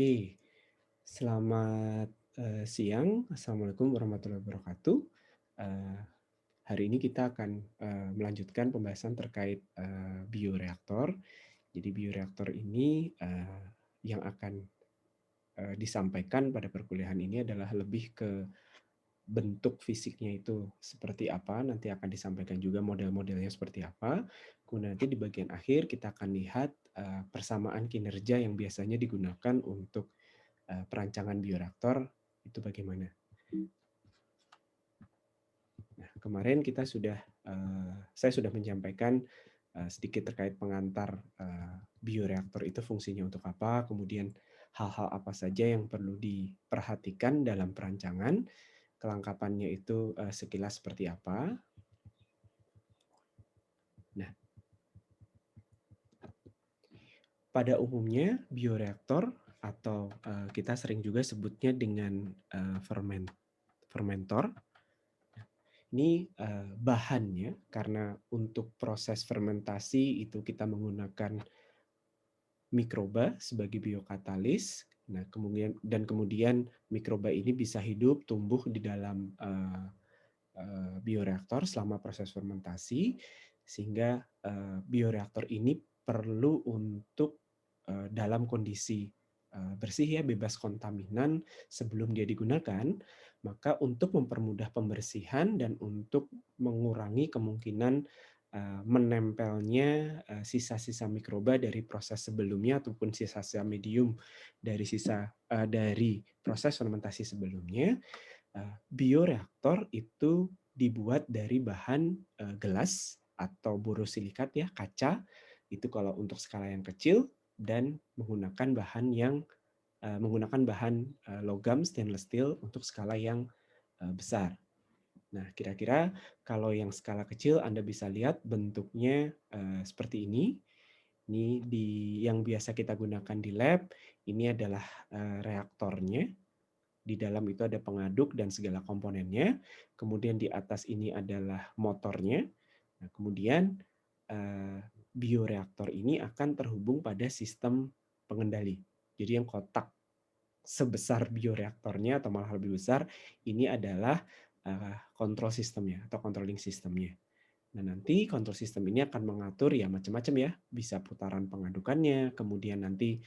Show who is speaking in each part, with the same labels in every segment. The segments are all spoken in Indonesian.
Speaker 1: Oke, selamat siang. Assalamualaikum warahmatullahi wabarakatuh. Eh, Hari ini kita akan melanjutkan pembahasan terkait bioreaktor. Jadi bioreaktor ini yang akan disampaikan pada perkuliahan ini adalah lebih ke bentuk fisiknya itu seperti apa, nanti akan disampaikan juga model-modelnya seperti apa. Kemudian nanti di bagian akhir kita akan lihat persamaan kinerja yang biasanya digunakan untuk perancangan bioreaktor itu bagaimana. Nah, kemarin saya sudah menyampaikan sedikit terkait pengantar bioreaktor itu fungsinya untuk apa, kemudian hal-hal apa saja yang perlu diperhatikan dalam perancangan, kelengkapannya itu sekilas seperti apa. Nah, pada umumnya bioreaktor atau kita sering juga sebutnya dengan fermentor. Ini bahannya, karena untuk proses fermentasi itu kita menggunakan mikroba sebagai biokatalis. Nah, kemudian mikroba ini bisa hidup, tumbuh di dalam bioreaktor selama proses fermentasi, sehingga bioreaktor ini perlu untuk dalam kondisi bersih ya, bebas kontaminan sebelum dia digunakan. Maka untuk mempermudah pembersihan dan untuk mengurangi kemungkinan menempelnya sisa-sisa mikroba dari proses sebelumnya ataupun sisa-sisa medium dari proses fermentasi sebelumnya, bioreaktor itu dibuat dari bahan gelas atau borosilikat ya, kaca. Itu kalau untuk skala yang kecil, dan menggunakan bahan logam stainless steel untuk skala yang besar. Nah, kira-kira kalau yang skala kecil Anda bisa lihat bentuknya seperti ini. Ini yang biasa kita gunakan di lab. Ini adalah reaktornya. Di dalam itu ada pengaduk dan segala komponennya. Kemudian di atas ini adalah motornya. Nah, kemudian bioreaktor ini akan terhubung pada sistem pengendali. Jadi yang kotak sebesar bioreaktornya atau malah lebih besar, ini adalah kontrol sistemnya atau controlling sistemnya. Nah, nanti kontrol sistem ini akan mengatur ya macam-macam ya, bisa putaran pengadukannya, kemudian nanti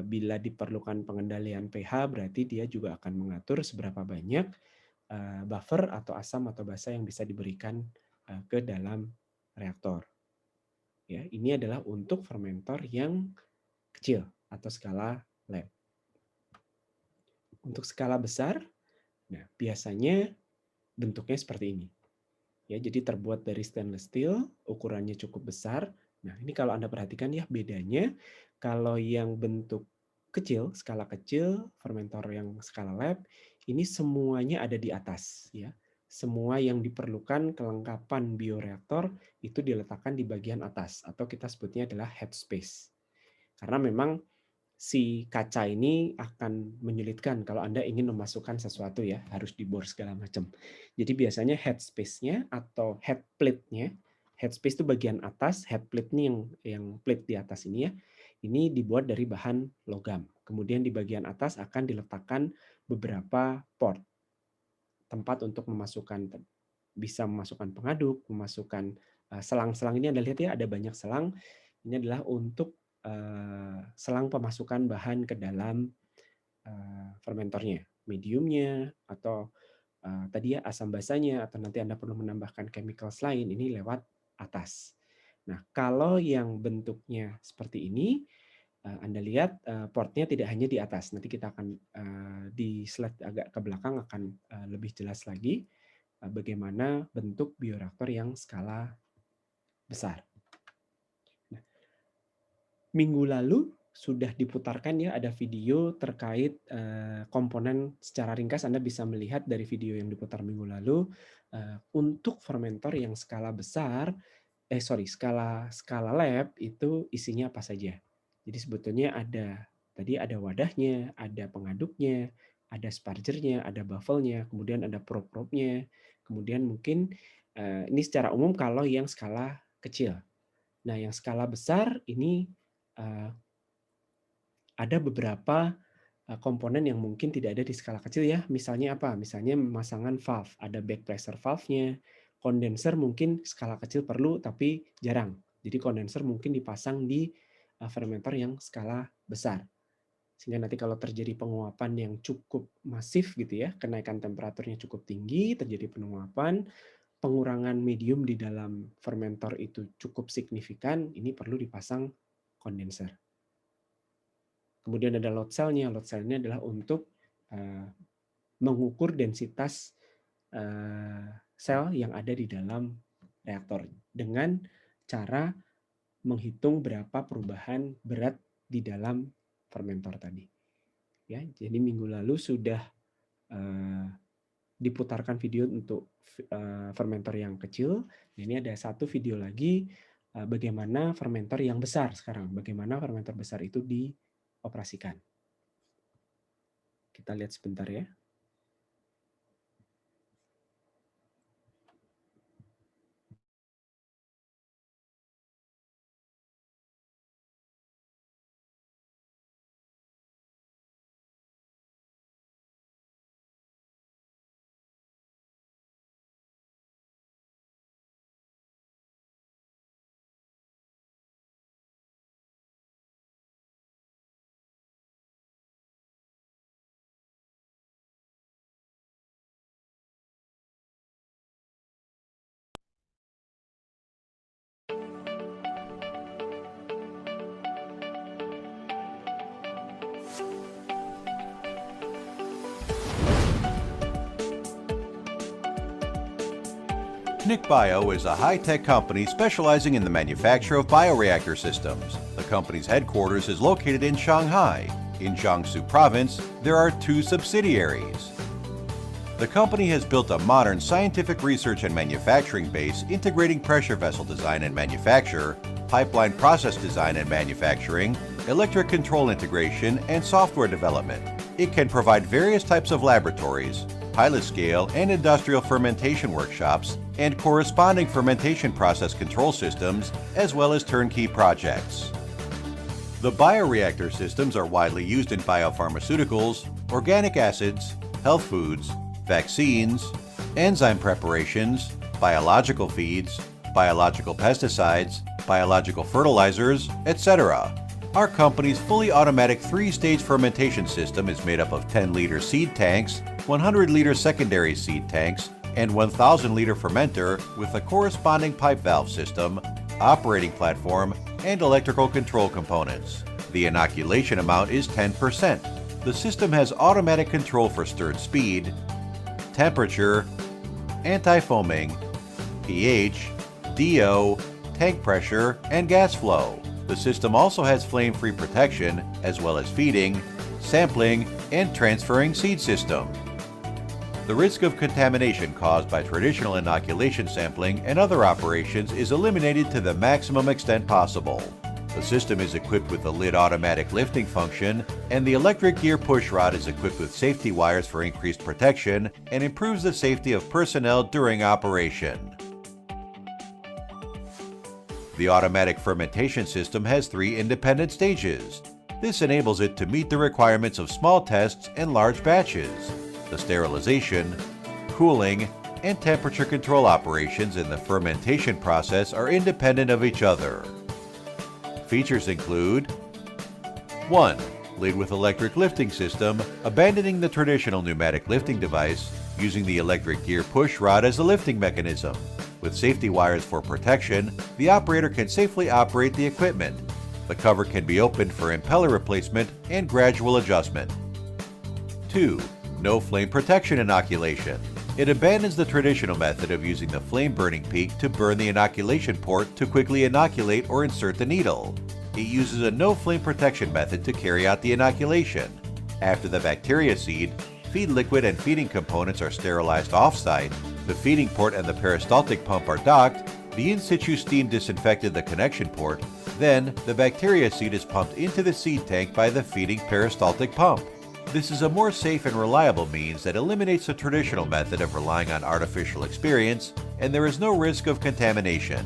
Speaker 1: bila diperlukan pengendalian pH, berarti dia juga akan mengatur seberapa banyak buffer atau asam atau basa yang bisa diberikan ke dalam reaktor. Ya, ini adalah untuk fermentor yang kecil atau skala lab. Untuk skala besar, nah biasanya bentuknya seperti ini. Ya, jadi terbuat dari stainless steel, ukurannya cukup besar. Nah, ini kalau Anda perhatikan ya bedanya, kalau yang bentuk kecil, skala kecil, fermentor yang skala lab, ini semuanya ada di atas ya. Semua yang diperlukan kelengkapan bioreaktor itu diletakkan di bagian atas atau kita sebutnya adalah headspace. Karena memang si kaca ini akan menyulitkan kalau Anda ingin memasukkan sesuatu ya, harus dibor segala macam. Jadi biasanya headspace-nya atau head plate-nya, headspace itu bagian atas, head plate ini yang plate di atas ini ya, ini dibuat dari bahan logam. Kemudian di bagian atas akan diletakkan beberapa port, tempat untuk bisa memasukkan pengaduk, memasukkan selang-selang ini Anda lihat ya, ada banyak selang. Ini adalah untuk selang pemasukan bahan ke dalam fermentornya, mediumnya, atau tadi ya asam basanya, atau nanti Anda perlu menambahkan chemicals lain, ini lewat atas. Nah, kalau yang bentuknya seperti ini, Anda lihat portnya tidak hanya di atas. Nanti kita akan di slide agak ke belakang akan lebih jelas lagi bagaimana bentuk bioreaktor yang skala besar. Nah, minggu lalu sudah diputarkan ya ada video terkait komponen secara ringkas. Anda bisa melihat dari video yang diputar minggu lalu untuk fermentor yang skala besar, skala lab itu isinya apa saja. Jadi sebetulnya tadi ada wadahnya, ada pengaduknya, ada spargernya, ada baffle-nya, kemudian ada probe-nya, kemudian mungkin ini secara umum kalau yang skala kecil. Nah, yang skala besar ini ada beberapa komponen yang mungkin tidak ada di skala kecil ya. Misalnya apa? Misalnya pemasangan valve, ada back pressure valve-nya, kondenser mungkin skala kecil perlu tapi jarang. Jadi kondenser mungkin dipasang di fermenter yang skala besar. Sehingga nanti kalau terjadi penguapan yang cukup masif gitu ya, kenaikan temperaturnya cukup tinggi, terjadi penguapan, pengurangan medium di dalam fermentor itu cukup signifikan, ini perlu dipasang kondenser. Kemudian ada load cell-nya. Load cell-nya adalah untuk mengukur densitas sel yang ada di dalam reaktor dengan cara menghitung berapa perubahan berat di dalam fermentor tadi. Ya, jadi minggu lalu sudah diputarkan video untuk fermentor yang kecil. Ini ada satu video lagi bagaimana fermentor yang besar sekarang, bagaimana fermentor besar itu dioperasikan. Kita lihat sebentar ya.
Speaker 2: PNIC Bio is a high-tech company specializing in the manufacture of bioreactor systems. The company's headquarters is located in Shanghai. In Jiangsu Province, there are 2 subsidiaries. The company has built a modern scientific research and manufacturing base integrating pressure vessel design and manufacture, pipeline process design and manufacturing, electric control integration, and software development. It can provide various types of laboratories, pilot scale and industrial fermentation workshops, and corresponding fermentation process control systems, as well as turnkey projects. The bioreactor systems are widely used in biopharmaceuticals, organic acids, health foods, vaccines, enzyme preparations, biological feeds, biological pesticides, biological fertilizers, etc. Our company's fully automatic 3-stage fermentation system is made up of 10-liter seed tanks, 100-liter secondary seed tanks, and 1,000-liter fermenter with a corresponding pipe valve system, operating platform, and electrical control components. The inoculation amount is 10%. The system has automatic control for stirred speed, temperature, anti-foaming, pH, DO, tank pressure, and gas flow. The system also has flame-free protection, as well as feeding, sampling, and transferring seed system. The risk of contamination caused by traditional inoculation sampling and other operations is eliminated to the maximum extent possible. The system is equipped with a lid automatic lifting function, and the electric gear push rod is equipped with safety wires for increased protection and improves the safety of personnel during operation. The automatic fermentation system has 3 independent stages. This enables it to meet the requirements of small tests and large batches. The sterilization, cooling, and temperature control operations in the fermentation process are independent of each other. Features include 1. Lid with electric lifting system, abandoning the traditional pneumatic lifting device, using the electric gear push rod as a lifting mechanism. With safety wires for protection, the operator can safely operate the equipment. The cover can be opened for impeller replacement and gradual adjustment. 2. No flame protection inoculation. It abandons the traditional method of using the flame burning peak to burn the inoculation port to quickly inoculate or insert the needle. It uses a no flame protection method to carry out the inoculation. After the bacteria seed, feed liquid and feeding components are sterilized off-site, the feeding port and the peristaltic pump are docked, the in-situ steam disinfected the connection port, then the bacteria seed is pumped into the seed tank by the feeding peristaltic pump. This is a more safe and reliable means that eliminates the traditional method of relying on artificial experience, and there is no risk of contamination.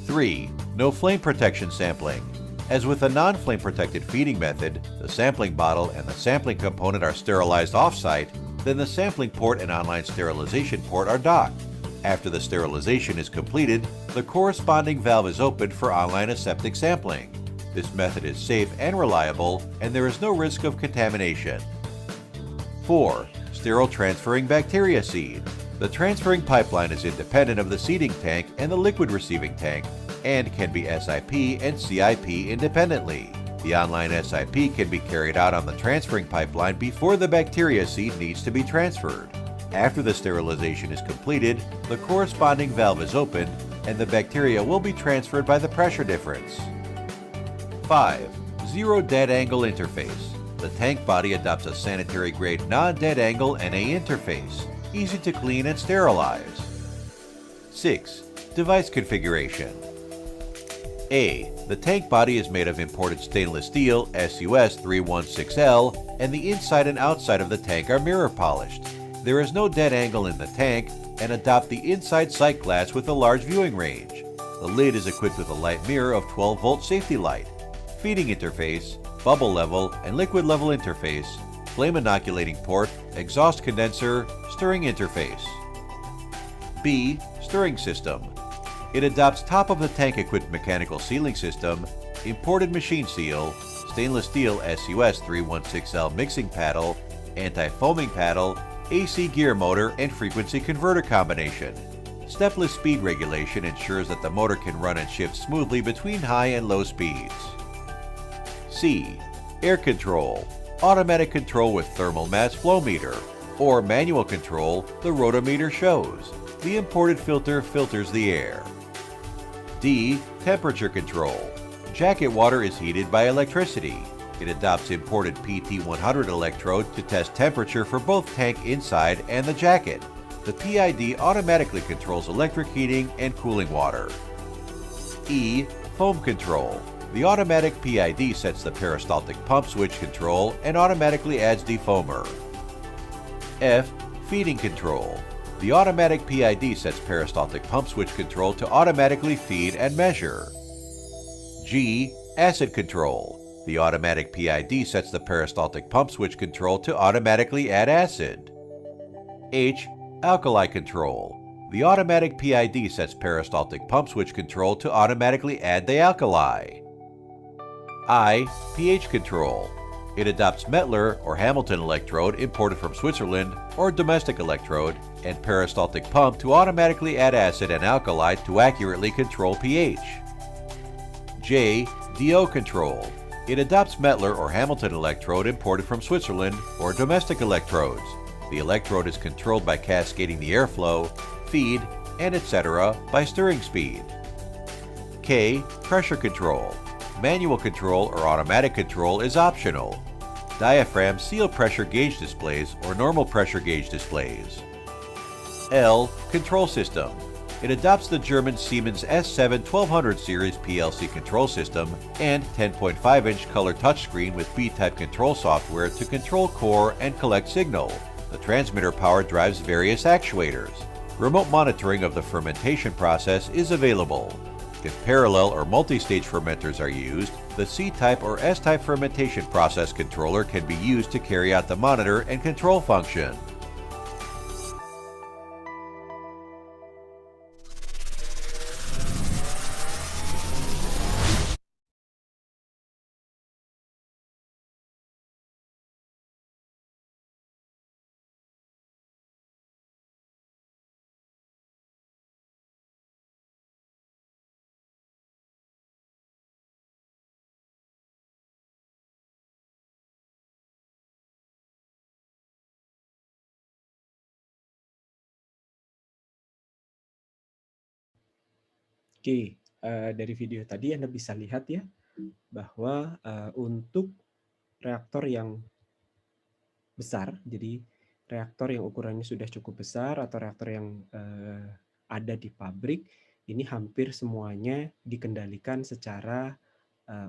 Speaker 2: 3. No flame protection sampling. As with a non-flame protected feeding method, the sampling bottle and the sampling component are sterilized off-site, then the sampling port and online sterilization port are docked. After the sterilization is completed, the corresponding valve is opened for online aseptic sampling. This method is safe and reliable, and there is no risk of contamination. 4. Sterile transferring bacteria seed. The transferring pipeline is independent of the seeding tank and the liquid receiving tank, and can be SIP and CIP independently. The online SIP can be carried out on the transferring pipeline before the bacteria seed needs to be transferred. After the sterilization is completed, the corresponding valve is opened, and the bacteria will be transferred by the pressure difference. 5. Zero dead angle interface. The tank body adopts a sanitary-grade non-dead angle NA interface, easy to clean and sterilize. 6. Device configuration. A. The tank body is made of imported stainless steel SUS 316L, and the inside and outside of the tank are mirror polished. There is no dead angle in the tank, and adopt the inside sight glass with a large viewing range. The lid is equipped with a light mirror of 12-volt safety light, feeding interface, bubble level and liquid level interface, flame inoculating port, exhaust condenser, stirring interface. B. Stirring system. It adopts top of the tank equipped mechanical sealing system, imported machine seal, stainless steel SUS 316L mixing paddle, anti-foaming paddle, AC gear motor and frequency converter combination. Stepless speed regulation ensures that the motor can run and shift smoothly between high and low speeds. C. Air control. Automatic control with thermal mass flow meter, or manual control, the rotometer shows. The imported filter filters the air. D. Temperature control. Jacket water is heated by electricity. It adopts imported PT100 electrode to test temperature for both tank inside and the jacket. The PID automatically controls electric heating and cooling water. E. Foam control. The automatic PID sets the peristaltic pump switch control and automatically adds defoamer. F. Feeding control. The automatic PID sets peristaltic pump switch control to automatically feed and measure. G. Acid control. The automatic PID sets the peristaltic pump switch control to automatically add acid. H. Alkali control. The automatic PID sets peristaltic pump switch control to automatically add the alkali. I. pH control. It adopts Mettler or Hamilton electrode imported from Switzerland or domestic electrode and peristaltic pump to automatically add acid and alkali to accurately control pH. J. DO control. It adopts Mettler or Hamilton electrode imported from Switzerland or domestic electrodes. The electrode is controlled by cascading the airflow, feed, and etc. by stirring speed. K. Pressure control. Manual control or automatic control is optional. Diaphragm seal pressure gauge displays or normal pressure gauge displays. L. Control system. It adopts the German Siemens S7 1200 series PLC control system and 10.5-inch color touchscreen with B-type control software to control core and collect signal. The transmitter power drives various actuators. Remote monitoring of the fermentation process is available. If parallel or multi-stage fermenters are used, the C-type or S-type fermentation process controller can be used to carry out the monitor and control function.
Speaker 1: Oke, dari video tadi Anda bisa lihat ya, bahwa untuk reaktor yang besar, jadi reaktor yang ukurannya sudah cukup besar atau reaktor yang ada di pabrik, ini hampir semuanya dikendalikan secara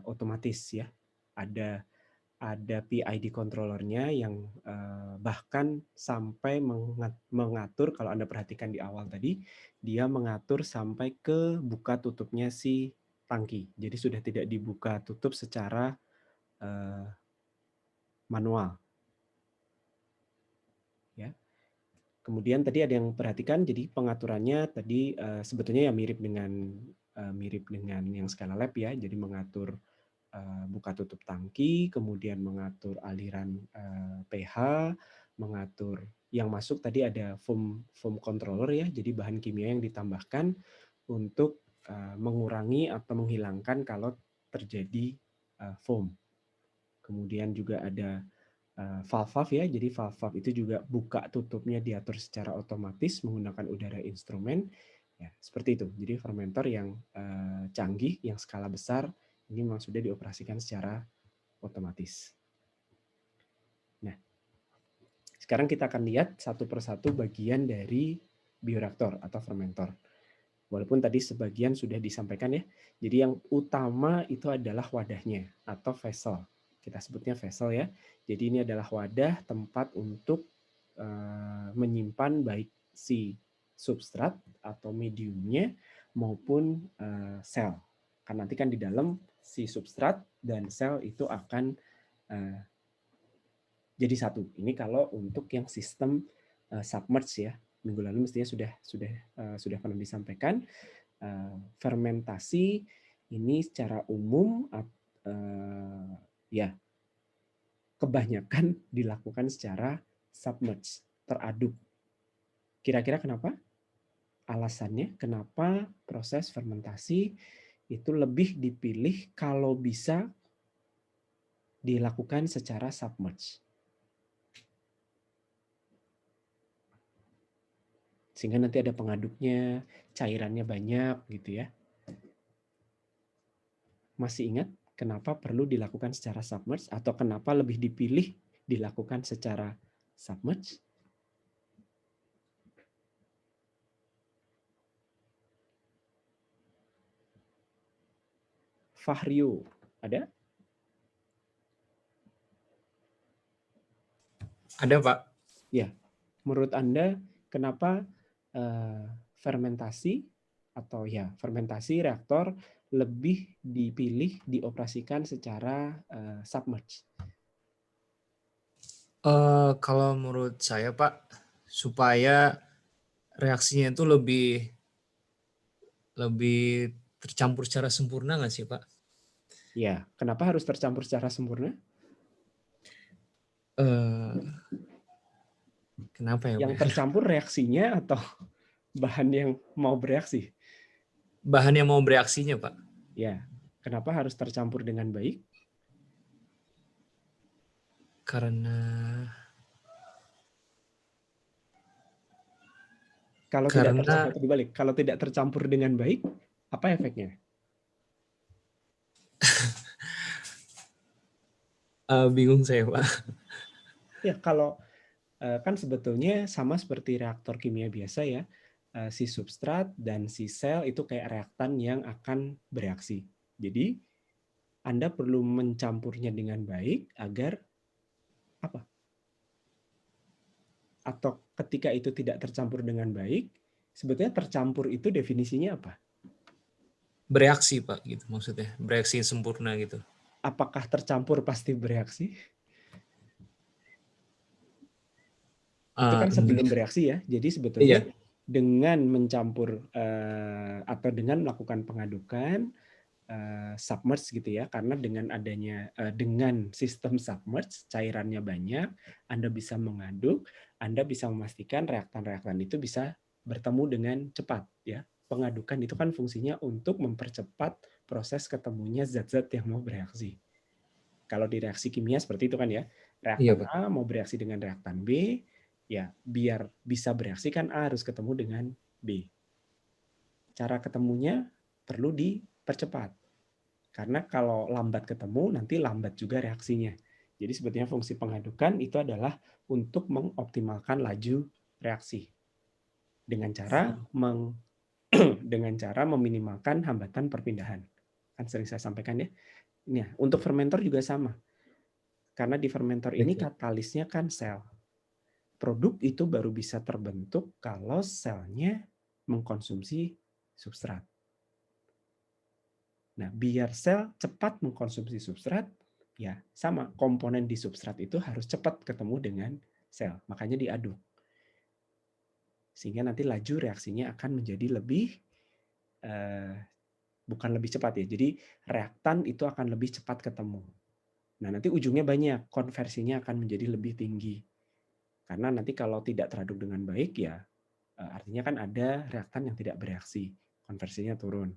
Speaker 1: otomatis ya. Ada PID controllernya yang bahkan sampai mengatur, kalau Anda perhatikan di awal tadi, dia mengatur sampai ke buka tutupnya si tangki. Jadi sudah tidak dibuka tutup secara manual. Ya. Kemudian tadi ada yang perhatikan, jadi pengaturannya tadi sebetulnya ya mirip dengan yang skala lab ya. Jadi mengatur buka tutup tangki, kemudian mengatur aliran pH, mengatur yang masuk tadi ada foam controller ya. Jadi bahan kimia yang ditambahkan untuk mengurangi atau menghilangkan kalau terjadi foam. Kemudian juga ada valve ya, jadi valve itu juga buka tutupnya diatur secara otomatis menggunakan udara instrumen. Ya, seperti itu. Jadi fermenter yang canggih, yang skala besar, ini memang sudah dioperasikan secara otomatis. Nah, sekarang kita akan lihat satu persatu bagian dari bioreaktor atau fermenter. Walaupun tadi sebagian sudah disampaikan ya. Jadi yang utama itu adalah wadahnya atau vessel. Kita sebutnya vessel ya. Jadi ini adalah wadah tempat untuk menyimpan baik si substrat atau mediumnya maupun sel. Karena nanti kan di dalam si substrat dan sel itu akan jadi satu. Ini kalau untuk yang sistem submerge ya. Minggu lalu mestinya sudah pernah disampaikan. Fermentasi ini secara umum ya kebanyakan dilakukan secara submerge, teraduk. Kira-kira kenapa? Alasannya kenapa proses fermentasi itu lebih dipilih kalau bisa dilakukan secara submerge. Sehingga nanti ada pengaduknya, cairannya banyak gitu ya. Masih ingat kenapa perlu dilakukan secara submerge atau kenapa lebih dipilih dilakukan secara submerge? Fahrio, ada?
Speaker 3: Ada, Pak.
Speaker 1: Ya, menurut Anda kenapa fermentasi atau ya fermentasi reaktor lebih dipilih dioperasikan secara submerge?
Speaker 3: Kalau menurut saya, Pak, supaya reaksinya itu lebih tercampur secara sempurna nggak sih, Pak?
Speaker 1: Ya, kenapa harus tercampur secara sempurna?
Speaker 3: Kenapa ya,
Speaker 1: Yang
Speaker 3: Pak?
Speaker 1: tercampur reaksinya atau bahan yang mau bereaksi?
Speaker 3: Bahan yang mau bereaksinya, Pak.
Speaker 1: Ya, kenapa harus tercampur dengan baik?
Speaker 3: Karena
Speaker 1: Kalau tidak tercampur, dibalik, kalau tidak tercampur dengan baik, apa efeknya?
Speaker 3: Bingung saya, Pak.
Speaker 1: Ya, kalau kan sebetulnya sama seperti reaktor kimia biasa ya, si substrat dan si sel itu kayak reaktan yang akan bereaksi. Jadi Anda perlu mencampurnya dengan baik agar apa? Atau ketika itu tidak tercampur dengan baik, sebetulnya tercampur itu definisinya apa?
Speaker 3: Bereaksi, Pak, gitu maksudnya. Bereaksi sempurna gitu.
Speaker 1: Apakah tercampur pasti bereaksi? Itu kan sebelum bereaksi ya. Jadi sebetulnya
Speaker 3: Iya.
Speaker 1: dengan mencampur atau dengan melakukan pengadukan submerge gitu ya, karena dengan adanya dengan sistem submerge cairannya banyak, Anda bisa mengaduk, Anda bisa memastikan reaktan-reaktan itu bisa bertemu dengan cepat ya. Pengadukan itu kan fungsinya untuk mempercepat proses ketemunya zat-zat yang mau bereaksi. Kalau di reaksi kimia seperti itu kan ya,
Speaker 3: Iya,
Speaker 1: reaktan
Speaker 3: Pak.
Speaker 1: A mau bereaksi dengan reaktan B, ya biar bisa bereaksi kan A harus ketemu dengan B. Cara ketemunya perlu dipercepat. Karena kalau lambat ketemu, nanti lambat juga reaksinya. Jadi sebetulnya fungsi pengadukan itu adalah untuk mengoptimalkan laju reaksi dengan cara dengan cara meminimalkan hambatan perpindahan. Kan sering saya sampaikan ya. Nah, untuk fermenter juga sama. Karena di fermenter ini katalisnya kan sel. Produk itu baru bisa terbentuk kalau selnya mengkonsumsi substrat. Nah, biar sel cepat mengkonsumsi substrat, ya sama komponen di substrat itu harus cepat ketemu dengan sel, makanya diaduk. Sehingga nanti laju reaksinya akan menjadi lebih bukan lebih cepat ya. Jadi reaktan itu akan lebih cepat ketemu. Nah, nanti ujungnya banyak, konversinya akan menjadi lebih tinggi. Karena nanti kalau tidak teraduk dengan baik ya artinya kan ada reaktan yang tidak bereaksi, konversinya turun.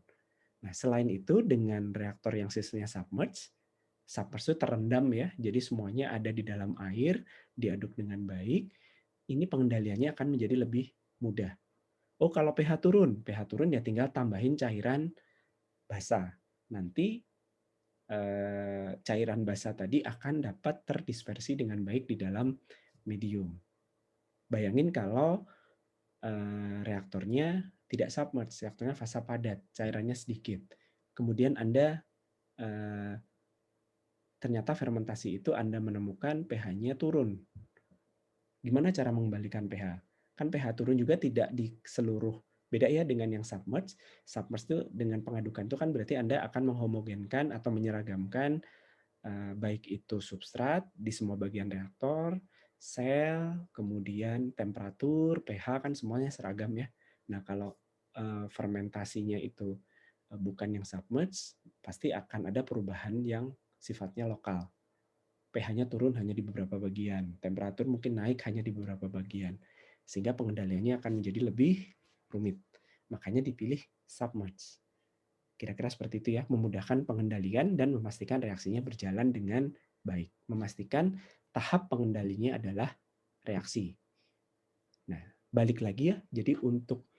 Speaker 1: Nah, selain itu dengan reaktor yang sistemnya submerge, submerge itu terendam ya, jadi semuanya ada di dalam air, diaduk dengan baik, ini pengendaliannya akan menjadi lebih mudah. Oh, kalau pH turun ya tinggal tambahin cairan basah. Nanti cairan basah tadi akan dapat terdispersi dengan baik di dalam medium. Bayangin kalau reaktornya tidak submerge, reaktornya fasa padat, cairannya sedikit. Kemudian Anda ternyata fermentasi itu Anda menemukan pH-nya turun. Gimana cara mengembalikan pH? Kan pH turun juga tidak di seluruh, beda ya dengan yang submerge. Submerge itu dengan pengadukan itu kan berarti Anda akan menghomogenkan atau menyeragamkan baik itu substrat di semua bagian reaktor, sel, kemudian temperatur, pH kan semuanya seragam ya. Nah, kalau fermentasinya itu bukan yang submerge, pasti akan ada perubahan yang sifatnya lokal. pH-nya turun hanya di beberapa bagian, temperatur mungkin naik hanya di beberapa bagian, sehingga pengendaliannya akan menjadi lebih rumit. Makanya dipilih submerge. Kira-kira seperti itu ya, memudahkan pengendalian dan memastikan reaksinya berjalan dengan baik. Memastikan tahap pengendalinya adalah reaksi. Nah, balik lagi ya, jadi untuk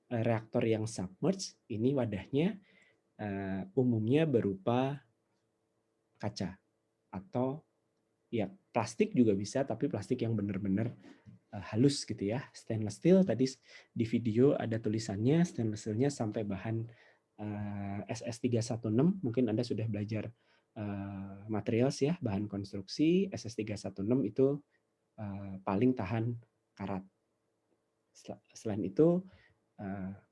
Speaker 1: reaktor yang submerge, ini wadahnya umumnya berupa kaca atau ya plastik juga bisa, tapi plastik yang benar-benar halus gitu ya. Stainless steel tadi di video ada tulisannya, stainless steelnya sampai bahan SS316, mungkin Anda sudah belajar materials ya, bahan konstruksi. SS316 itu paling tahan karat. Selain itu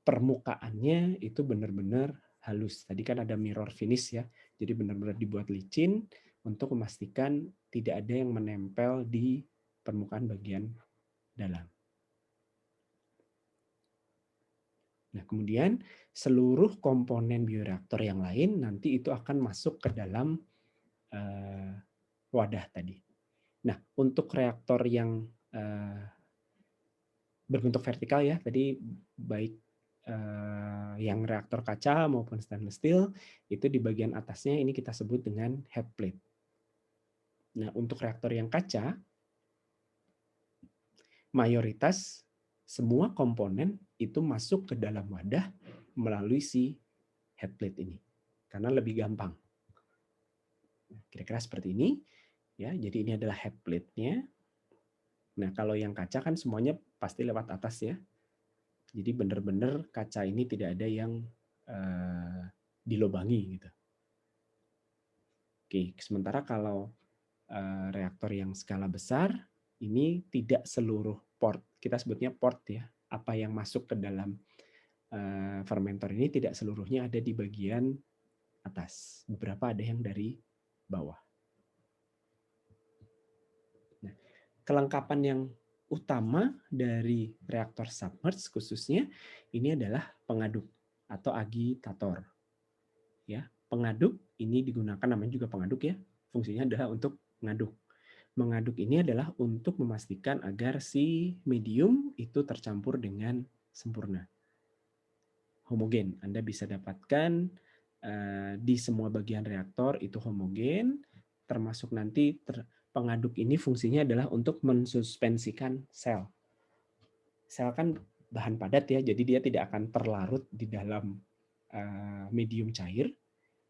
Speaker 1: permukaannya itu benar-benar halus. Tadi kan ada mirror finish ya, jadi benar-benar dibuat licin untuk memastikan tidak ada yang menempel di permukaan bagian dalam. Nah, kemudian seluruh komponen bioreaktor yang lain nanti itu akan masuk ke dalam wadah tadi. Nah, untuk reaktor yang berbentuk vertikal ya, tadi baik yang reaktor kaca maupun stainless steel, itu di bagian atasnya ini kita sebut dengan head plate. Nah, untuk reaktor yang kaca, mayoritas semua komponen itu masuk ke dalam wadah melalui si head plate ini. Karena lebih gampang. Kira-kira seperti ini. Ya, jadi ini adalah head plate-nya. Nah, kalau yang kaca kan semuanya pasti lewat atas ya. Jadi benar-benar kaca ini tidak ada yang dilobangi gitu. Oke, sementara kalau reaktor yang skala besar ini tidak seluruh port, kita sebutnya port ya, apa yang masuk ke dalam fermentor ini tidak seluruhnya ada di bagian atas, beberapa ada yang dari bawah. Nah, kelengkapan yang utama dari reaktor submerge khususnya ini adalah pengaduk atau agitator. Ya, pengaduk ini digunakan namanya juga pengaduk ya. Fungsinya adalah untuk mengaduk. Mengaduk ini adalah untuk memastikan agar si medium itu tercampur dengan sempurna. Homogen. Anda bisa dapatkan di semua bagian reaktor itu homogen, termasuk nanti pengaduk ini fungsinya adalah untuk mensuspensikan sel. Sel kan bahan padat ya, jadi dia tidak akan terlarut di dalam medium cair.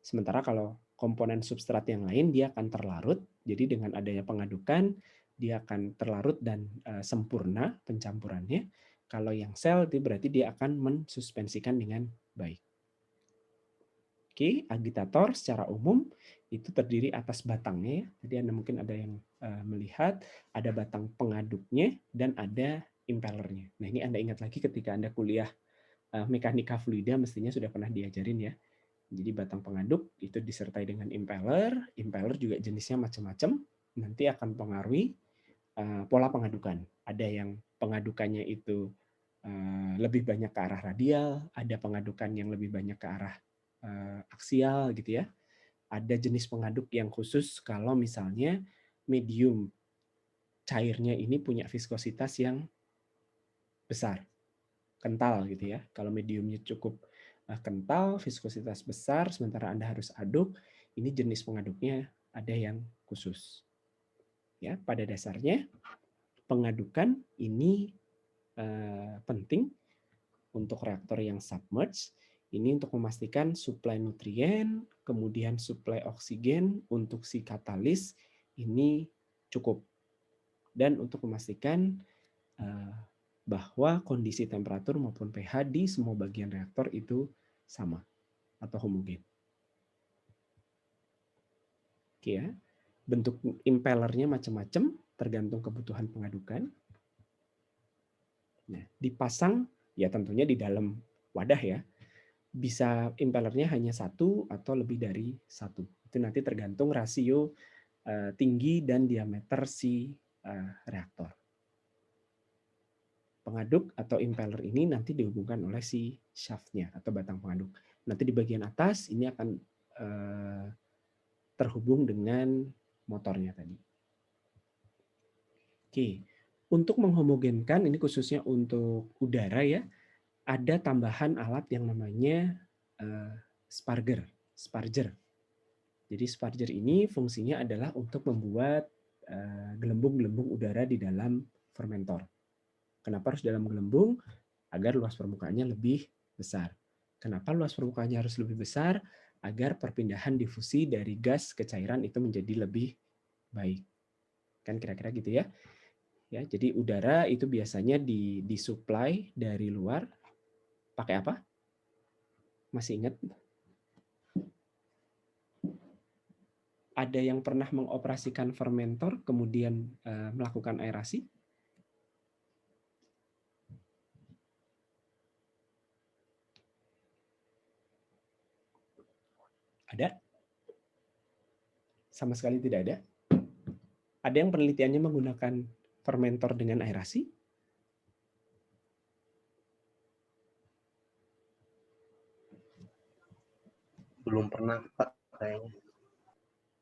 Speaker 1: Sementara kalau komponen substrat yang lain dia akan terlarut, jadi dengan adanya pengadukan dia akan terlarut dan sempurna pencampurannya. Kalau yang sel itu berarti dia akan mensuspensikan dengan baik. Oke, agitator secara umum itu terdiri atas batangnya. Jadi Anda mungkin ada yang melihat ada batang pengaduknya dan ada impellernya. Nah, ini Anda ingat lagi ketika Anda kuliah mekanika fluida mestinya sudah pernah diajarin ya. Jadi batang pengaduk itu disertai dengan impeller. Impeller juga jenisnya macam-macam. Nanti akan mempengaruhi pola pengadukan. Ada yang pengadukannya itu lebih banyak ke arah radial, ada pengadukan yang lebih banyak ke arah aksial gitu ya. Ada jenis pengaduk yang khusus kalau misalnya medium cairnya ini punya viskositas yang besar, kental gitu ya. Kalau mediumnya cukup kental, viskositas besar, sementara Anda harus aduk, ini jenis pengaduknya ada yang khusus. Ya, pada dasarnya pengadukan ini penting untuk reaktor yang submerged. Ini untuk memastikan suplai nutrien, kemudian suplai oksigen untuk si katalis ini cukup. Dan untuk memastikan bahwa kondisi temperatur maupun pH di semua bagian reaktor itu sama atau homogen. Oke ya. Bentuk impellernya macam-macam tergantung kebutuhan pengadukan. Nah, dipasang ya tentunya di dalam wadah ya. Bisa impellernya hanya satu atau lebih dari satu. Itu nanti tergantung rasio tinggi dan diameter si reaktor. Pengaduk atau impeller ini nanti dihubungkan oleh si shaft-nya atau batang pengaduk. Nanti di bagian atas ini akan terhubung dengan motornya tadi. Oke, untuk menghomogenkan ini khususnya untuk udara ya, ada tambahan alat yang namanya sparger. Jadi sparger ini fungsinya adalah untuk membuat gelembung-gelembung udara di dalam fermentor. Kenapa harus dalam gelembung? Agar luas permukaannya lebih besar. Kenapa luas permukaannya harus lebih besar? Agar perpindahan difusi dari gas ke cairan itu menjadi lebih baik. Kan kira-kira gitu ya. Ya, jadi udara itu biasanya disuplai dari luar pakai apa? Masih ingat? Ada yang pernah mengoperasikan fermentor kemudian melakukan aerasi? Ada? Sama sekali tidak ada. Ada yang penelitiannya menggunakan fermentor dengan aerasi?
Speaker 4: Belum pernah, Pak, kayaknya.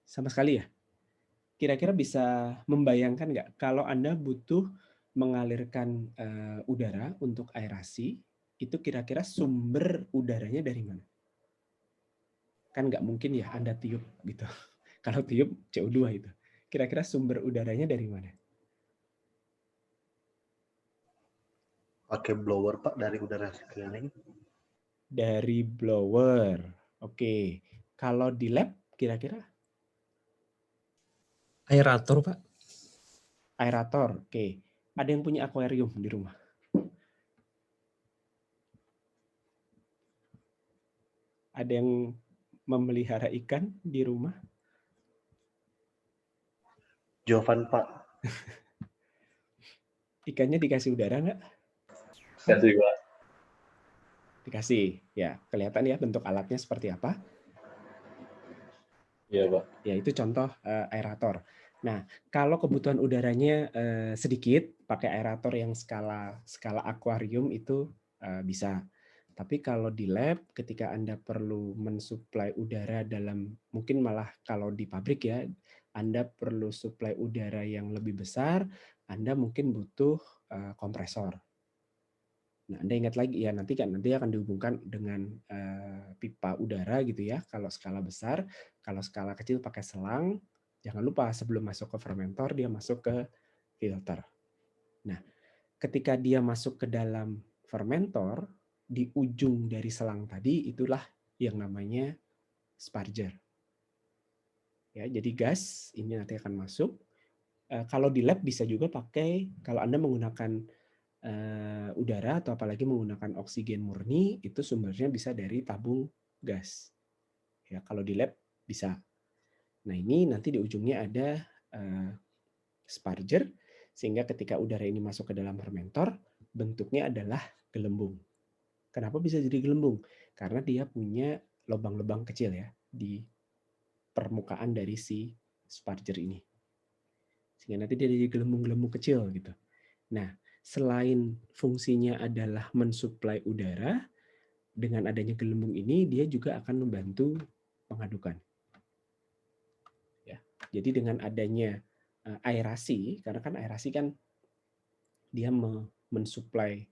Speaker 1: Sama sekali ya? Kira-kira bisa membayangkan nggak kalau Anda butuh mengalirkan udara untuk aerasi, itu kira-kira sumber udaranya dari mana? Kan nggak mungkin ya Anda tiup gitu. Kalau tiup CO2 itu. Kira-kira sumber udaranya dari mana?
Speaker 4: Pakai blower, Pak, dari udara sekeliling.
Speaker 1: Dari blower. Oke. Kalau di lab kira-kira?
Speaker 3: Aerator, Pak.
Speaker 1: Aerator. Oke. Ada yang punya akuarium di rumah? Ada yang memelihara ikan di rumah?
Speaker 4: Jovan, Pak.
Speaker 1: Ikannya dikasih udara nggak?
Speaker 4: Kasih, Pak.
Speaker 1: Dikasih. Ya, kelihatan ya bentuk alatnya seperti apa.
Speaker 4: Iya, Pak.
Speaker 1: Ya, itu contoh aerator. Nah, kalau kebutuhan udaranya sedikit, pakai aerator yang skala akuarium itu bisa. Tapi kalau di lab, ketika Anda perlu mensuplai udara dalam, mungkin malah kalau di pabrik ya, Anda perlu suplai udara yang lebih besar, Anda mungkin butuh kompresor. Nah, Anda ingat lagi ya, nanti akan dihubungkan dengan pipa udara gitu ya, kalau skala besar. Kalau skala kecil pakai selang. Jangan lupa sebelum masuk ke fermentor, dia masuk ke filter. Nah, ketika dia masuk ke dalam fermentor, di ujung dari selang tadi, itulah yang namanya sparger. Ya, jadi gas ini nanti akan masuk. Kalau di lab bisa juga pakai, kalau Anda menggunakan udara atau apalagi menggunakan oksigen murni, itu sumbernya bisa dari tabung gas. Ya, kalau di lab bisa. Nah, ini nanti di ujungnya ada sparger, sehingga ketika udara ini masuk ke dalam fermentor, bentuknya adalah gelembung. Kenapa bisa jadi gelembung? Karena dia punya lubang-lubang kecil ya di permukaan dari si sparger ini. Sehingga nanti dia jadi gelembung-gelembung kecil gitu. Nah, selain fungsinya adalah mensuplai udara, dengan adanya gelembung ini dia juga akan membantu pengadukan. Ya. Jadi dengan adanya aerasi, karena kan aerasi kan dia mensuplai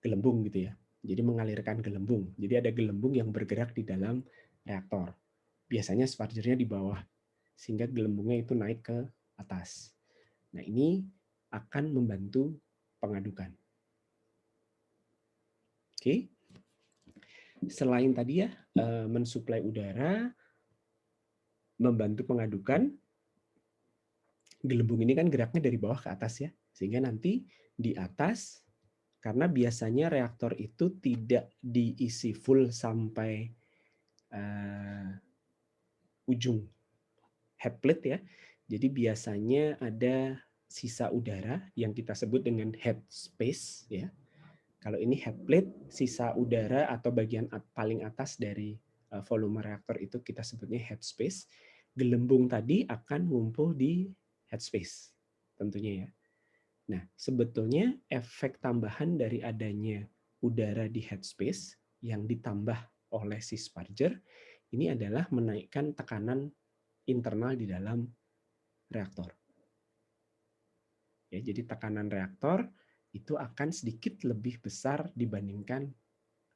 Speaker 1: gelembung gitu ya. Jadi mengalirkan gelembung. Jadi ada gelembung yang bergerak di dalam reaktor. Biasanya spargernya di bawah, sehingga gelembungnya itu naik ke atas. Nah, ini akan membantu pengadukan. Oke. Selain tadi ya, mensuplai udara, membantu pengadukan, gelembung ini kan geraknya dari bawah ke atas ya. Sehingga nanti di atas, karena biasanya reaktor itu tidak diisi full sampai ujung head plate ya. Jadi biasanya ada sisa udara yang kita sebut dengan head space ya. Kalau ini head plate, sisa udara atau bagian paling atas dari volume reaktor itu kita sebutnya head space. Gelembung tadi akan ngumpul di head space tentunya ya. Nah, sebetulnya efek tambahan dari adanya udara di head space yang ditambah oleh si sparger ini adalah menaikkan tekanan internal di dalam reaktor. Ya, jadi tekanan reaktor itu akan sedikit lebih besar dibandingkan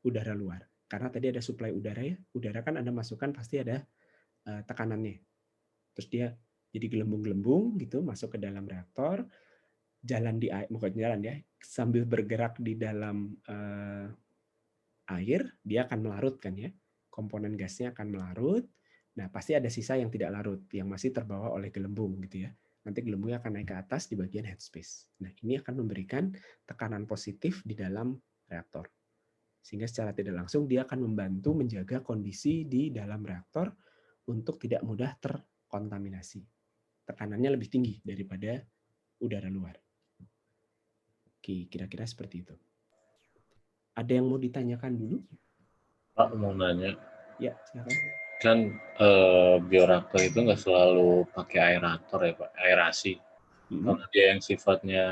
Speaker 1: udara luar. Karena tadi ada suplai udara ya. Udara kan Anda masukkan pasti ada tekanannya. Terus dia jadi gelembung-gelembung gitu masuk ke dalam reaktor, jalan di air, bukan jalan ya, sambil bergerak di dalam air, dia akan melarut kan ya. Komponen gasnya akan melarut. Nah, pasti ada sisa yang tidak larut, yang masih terbawa oleh gelembung gitu ya. Nanti gelembungnya akan naik ke atas di bagian headspace. Nah, ini akan memberikan tekanan positif di dalam reaktor. Sehingga secara tidak langsung dia akan membantu menjaga kondisi di dalam reaktor untuk tidak mudah terkontaminasi. Tekanannya lebih tinggi daripada udara luar. Oke, kira-kira seperti itu. Ada yang mau ditanyakan dulu?
Speaker 5: Pak mau nanya,
Speaker 1: Ya, silakan.
Speaker 5: kan bioreaktor itu nggak selalu pakai aerator ya Pak, aerasi. Kalau dia yang sifatnya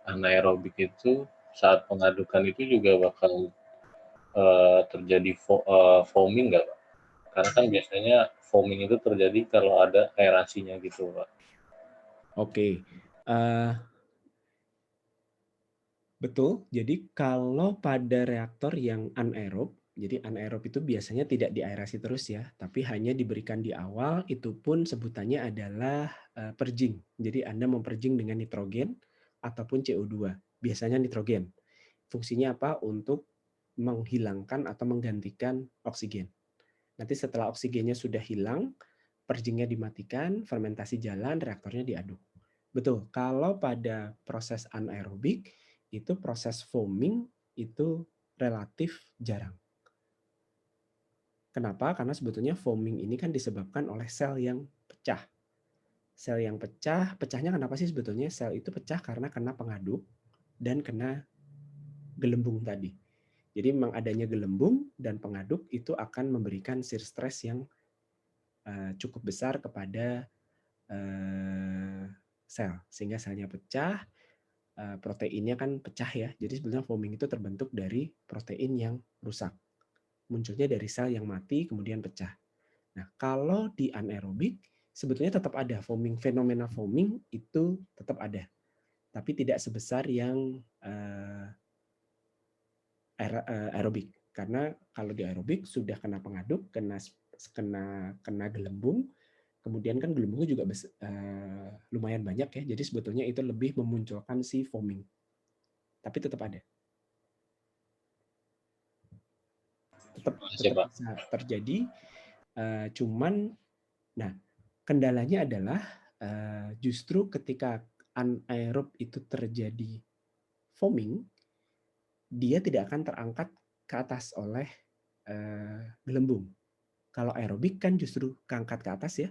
Speaker 5: anaerobik itu saat pengadukan itu juga bakal terjadi foaming nggak Pak? Karena kan biasanya foaming itu terjadi kalau ada aerasinya gitu Pak.
Speaker 1: Oke, betul. Jadi kalau pada reaktor yang anaerob, jadi anaerob itu biasanya tidak diaerasi terus ya, tapi hanya diberikan di awal, itu pun sebutannya adalah purging. Jadi Anda memperjing dengan nitrogen ataupun CO2, biasanya nitrogen. Fungsinya apa? Untuk menghilangkan atau menggantikan oksigen. Nanti setelah oksigennya sudah hilang, purgingnya dimatikan, fermentasi jalan, reaktornya diaduk. Betul, kalau pada proses anaerobik, itu proses foaming itu relatif jarang. Kenapa? Karena sebetulnya foaming ini kan disebabkan oleh sel yang pecah. Sel yang pecah, pecahnya kenapa sih sebetulnya? Sel itu pecah karena kena pengaduk dan kena gelembung tadi. Jadi memang adanya gelembung dan pengaduk itu akan memberikan shear stress yang cukup besar kepada sel. Sehingga selnya pecah, proteinnya kan pecah ya. Jadi sebetulnya foaming itu terbentuk dari protein yang rusak. Munculnya dari sel yang mati kemudian pecah. Nah, kalau di anaerobik sebetulnya tetap ada foaming, fenomena foaming itu tetap ada. Tapi tidak sebesar yang aerobik. Karena kalau di aerobik sudah kena pengaduk, kena gelembung, kemudian kan gelembungnya juga lumayan banyak ya. Jadi sebetulnya itu lebih memunculkan si foaming. Tapi tetap ada. Tetap bisa terjadi. Cuman, nah kendalanya adalah justru ketika anaerob itu terjadi foaming, dia tidak akan terangkat ke atas oleh gelembung. Kalau aerobik kan justru keangkat ke atas ya.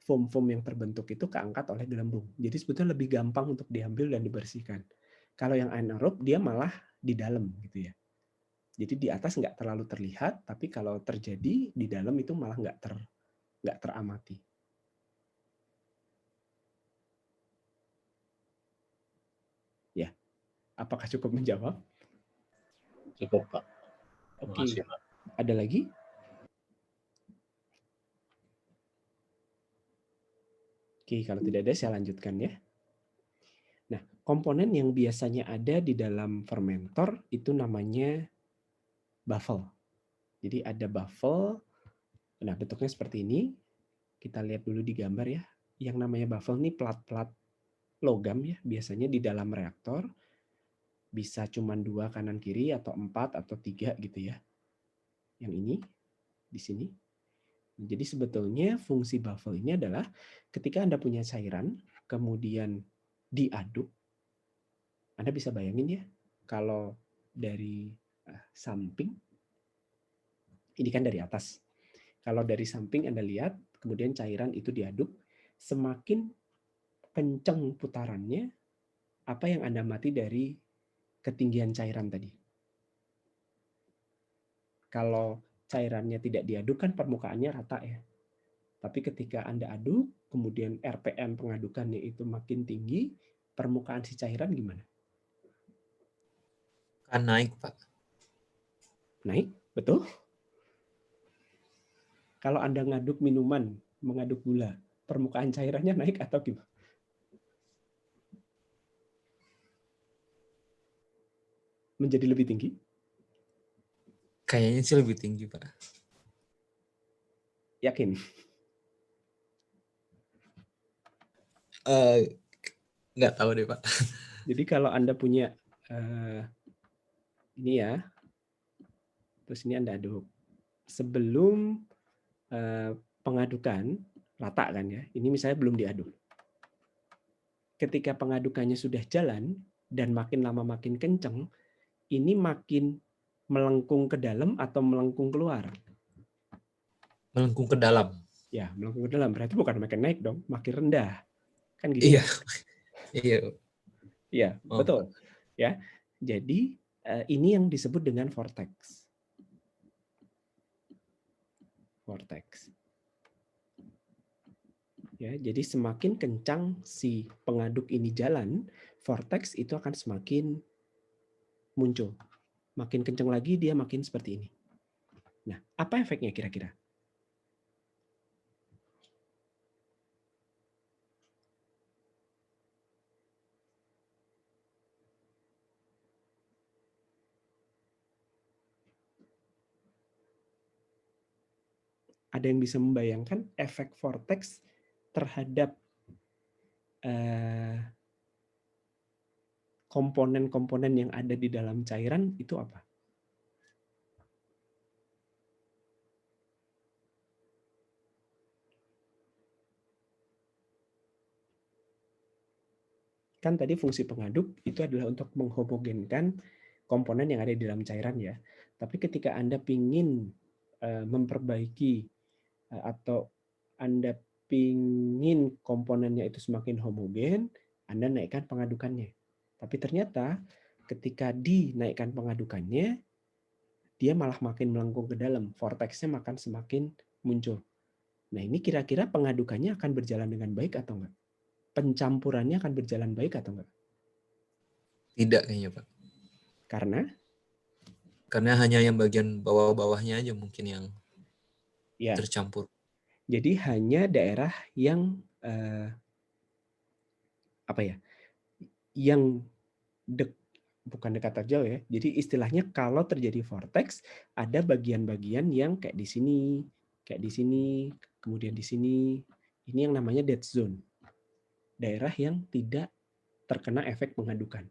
Speaker 1: Foam-foam yang terbentuk itu keangkat oleh gelembung. Jadi sebetulnya lebih gampang untuk diambil dan dibersihkan. Kalau yang anaerob dia malah di dalam gitu ya. Jadi di atas nggak terlalu terlihat, tapi kalau terjadi di dalam itu malah nggak teramati. Ya, apakah cukup menjawab?
Speaker 5: Cukup, Pak.
Speaker 1: Oke,
Speaker 5: Makasih, Pak.
Speaker 1: ada lagi? Oke, kalau tidak ada saya lanjutkan ya. Nah, komponen yang biasanya ada di dalam fermentor itu namanya baffle. Jadi ada baffle, nah bentuknya seperti ini. Kita lihat dulu di gambar ya. Yang namanya baffle ini plat-plat logam ya, biasanya di dalam reaktor. Bisa cuma 2 kanan kiri atau 4 atau 3 gitu ya. Yang ini di sini. Jadi sebetulnya fungsi baffle ini adalah ketika Anda punya cairan, kemudian diaduk, Anda bisa bayangin ya, kalau dari samping, ini kan dari atas. Kalau dari samping Anda lihat, kemudian cairan itu diaduk, semakin kencang putarannya, apa yang Anda amati dari ketinggian cairan tadi. Kalau cairannya tidak diaduk kan permukaannya rata ya. Tapi ketika Anda aduk, kemudian RPM pengadukannya itu makin tinggi, permukaan si cairan gimana?
Speaker 3: Kan naik, Pak.
Speaker 1: Naik, betul? Kalau Anda ngaduk minuman, mengaduk gula, permukaan cairannya naik atau gimana? Menjadi lebih tinggi?
Speaker 3: Kayaknya sih lebih tinggi, Pak.
Speaker 1: Yakin?
Speaker 3: Nggak tahu deh, Pak.
Speaker 1: Jadi kalau Anda punya ini ya, terus ini Anda aduk. Sebelum pengadukan, rata kan ya, ini misalnya belum diaduk. Ketika pengadukannya sudah jalan, dan makin lama makin kenceng, ini makin melengkung ke dalam atau melengkung keluar?
Speaker 3: Melengkung ke dalam.
Speaker 1: Ya, melengkung ke dalam. Berarti bukan makin naik dong, makin rendah. Kan gitu
Speaker 3: Iya.
Speaker 1: ya?
Speaker 3: Iya.
Speaker 1: Iya,
Speaker 3: Oh,
Speaker 1: betul. Ya. Jadi ini yang disebut dengan vortex. Vortex. Ya, jadi semakin kencang si pengaduk ini jalan, vortex itu akan semakin muncul. Makin kencang lagi dia makin seperti ini. Nah, apa efeknya kira-kira? Ada yang bisa membayangkan efek vortex terhadap komponen-komponen yang ada di dalam cairan itu apa? Kan tadi fungsi pengaduk itu adalah untuk menghomogenkan komponen yang ada di dalam cairan ya. Tapi ketika Anda ingin memperbaiki atau Anda ingin komponennya itu semakin homogen, Anda naikkan pengadukannya. Tapi ternyata ketika dinaikkan pengadukannya, dia malah makin melengkung ke dalam, vortexnya makan semakin muncul. Nah ini kira-kira pengadukannya akan berjalan dengan baik atau enggak? Pencampurannya akan berjalan baik atau enggak?
Speaker 3: tidak kayaknya, Pak. Karena hanya yang bagian bawah-bawahnya aja mungkin yang
Speaker 1: Ya,
Speaker 3: tercampur.
Speaker 1: jadi hanya daerah yang yang bukan dekat terjauh ya. Jadi istilahnya kalau terjadi vortex, ada bagian-bagian yang kayak di sini, kemudian di sini. Ini yang namanya dead zone. Daerah yang tidak terkena efek pengadukan.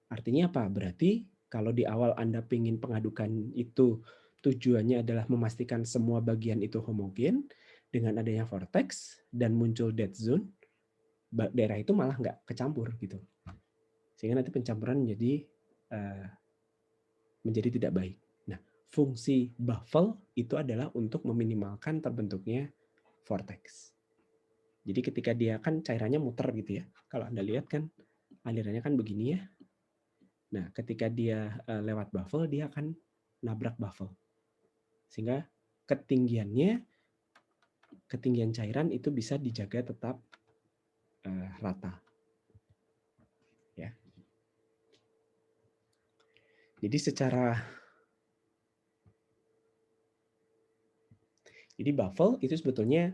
Speaker 1: Artinya apa? Berarti kalau di awal Anda ingin pengadukan itu tujuannya adalah memastikan semua bagian itu homogen, dengan adanya vortex dan muncul dead zone, daerah itu malah nggak kecampur gitu. Sehingga nanti pencampuran menjadi tidak baik. Nah, fungsi baffle itu adalah untuk meminimalkan terbentuknya vortex. Jadi ketika dia kan cairannya muter gitu ya. Kalau Anda lihat kan alirannya kan begini ya. Nah, ketika dia lewat baffle, dia akan nabrak baffle. Sehingga ketinggian cairan itu bisa dijaga tetap rata. Ya. Jadi jadi baffle itu sebetulnya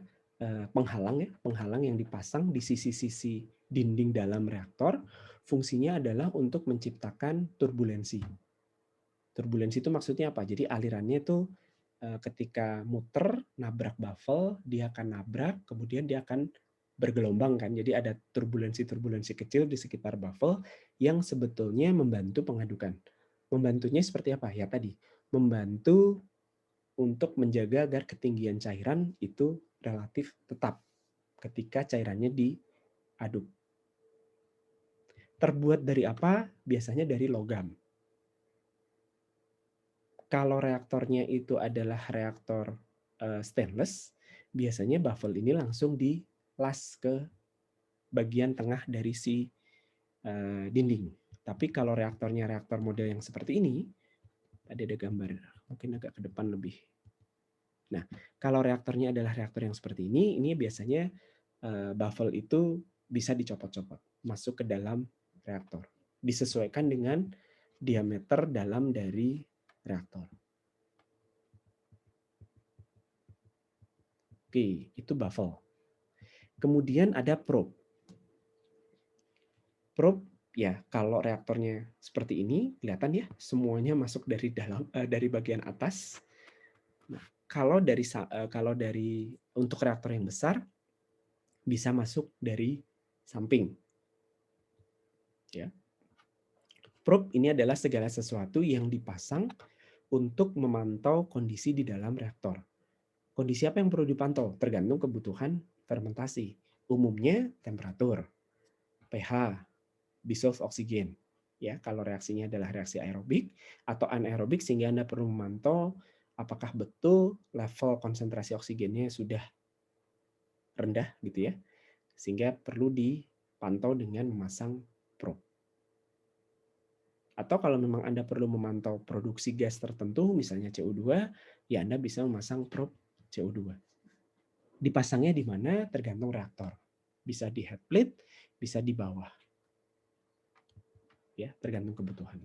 Speaker 1: penghalang yang dipasang di sisi-sisi dinding dalam reaktor. Fungsinya adalah untuk menciptakan turbulensi. Turbulensi itu maksudnya apa? Jadi alirannya itu ketika muter nabrak baffle, dia akan nabrak, kemudian dia akan bergelombang kan. Jadi ada turbulensi-turbulensi kecil di sekitar baffle yang sebetulnya membantu pengadukan. Membantunya seperti apa? Ya tadi, membantu untuk menjaga agar ketinggian cairan itu relatif tetap ketika cairannya diaduk. Terbuat dari apa? Biasanya dari logam. Kalau reaktornya itu adalah reaktor stainless, biasanya baffle ini langsung dilas ke bagian tengah dari si dinding. Tapi kalau reaktornya reaktor model yang seperti ini, tadi ada gambar, mungkin agak ke depan lebih. Nah, kalau reaktornya adalah reaktor yang seperti ini biasanya baffle itu bisa dicopot-copot, masuk ke dalam reaktor. Disesuaikan dengan diameter dalam dari reaktor. Oke, itu baffle. Kemudian ada probe. Probe ya kalau reaktornya seperti ini kelihatan ya semuanya masuk dari dari bagian atas. Nah, kalau dari untuk reaktor yang besar bisa masuk dari samping. Ya. Probe ini adalah segala sesuatu yang dipasang untuk memantau kondisi di dalam reaktor. Kondisi apa yang perlu dipantau? Tergantung kebutuhan fermentasi. Umumnya temperatur, pH, dissolved oksigen. Ya, kalau reaksinya adalah reaksi aerobik atau anaerobik sehingga Anda perlu memantau apakah betul level konsentrasi oksigennya sudah rendah gitu ya. Sehingga perlu dipantau dengan memasang probe. Atau kalau memang Anda perlu memantau produksi gas tertentu misalnya CO2, ya Anda bisa memasang probe CO2. Dipasangnya di mana tergantung reaktor. Bisa di head plate, bisa di bawah. Ya, tergantung kebutuhan.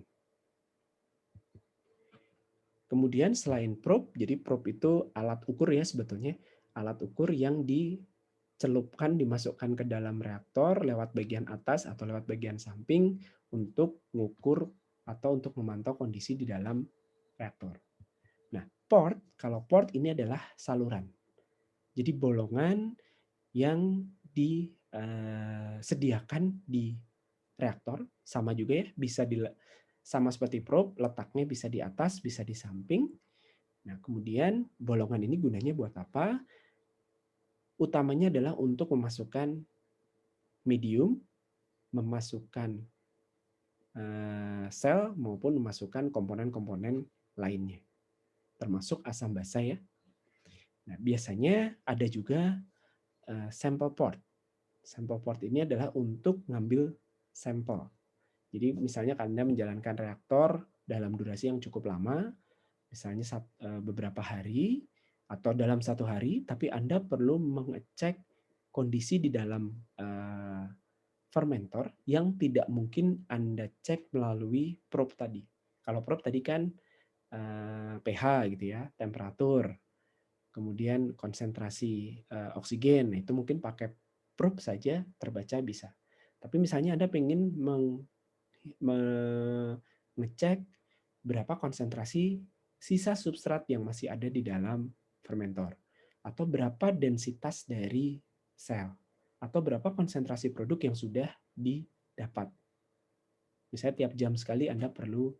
Speaker 1: Kemudian selain probe, jadi probe itu alat ukur ya sebetulnya, alat ukur yang dicelupkan, dimasukkan ke dalam reaktor lewat bagian atas atau lewat bagian samping untuk mengukur atau untuk memantau kondisi di dalam reaktor. Nah, port, kalau port ini adalah saluran. Jadi bolongan yang disediakan di reaktor, sama juga ya, bisa sama seperti probe, letaknya bisa di atas, bisa di samping. Nah, kemudian bolongan ini gunanya buat apa? Utamanya adalah untuk memasukkan medium, memasukkan sel maupun memasukkan komponen-komponen lainnya, termasuk asam basa ya. Nah, biasanya ada juga sample port. Sample port ini adalah untuk ngambil sampel. Jadi misalnya Anda menjalankan reaktor dalam durasi yang cukup lama, misalnya beberapa hari atau dalam 1 hari, tapi Anda perlu mengecek kondisi di dalam fermentor yang tidak mungkin Anda cek melalui probe tadi. Kalau probe tadi kan pH gitu ya, temperatur, kemudian konsentrasi oksigen, itu mungkin pakai probe saja terbaca bisa. Tapi misalnya Anda ingin mengecek berapa konsentrasi sisa substrat yang masih ada di dalam fermentor, atau berapa densitas dari sel, atau berapa konsentrasi produk yang sudah didapat. Misalnya tiap jam sekali Anda perlu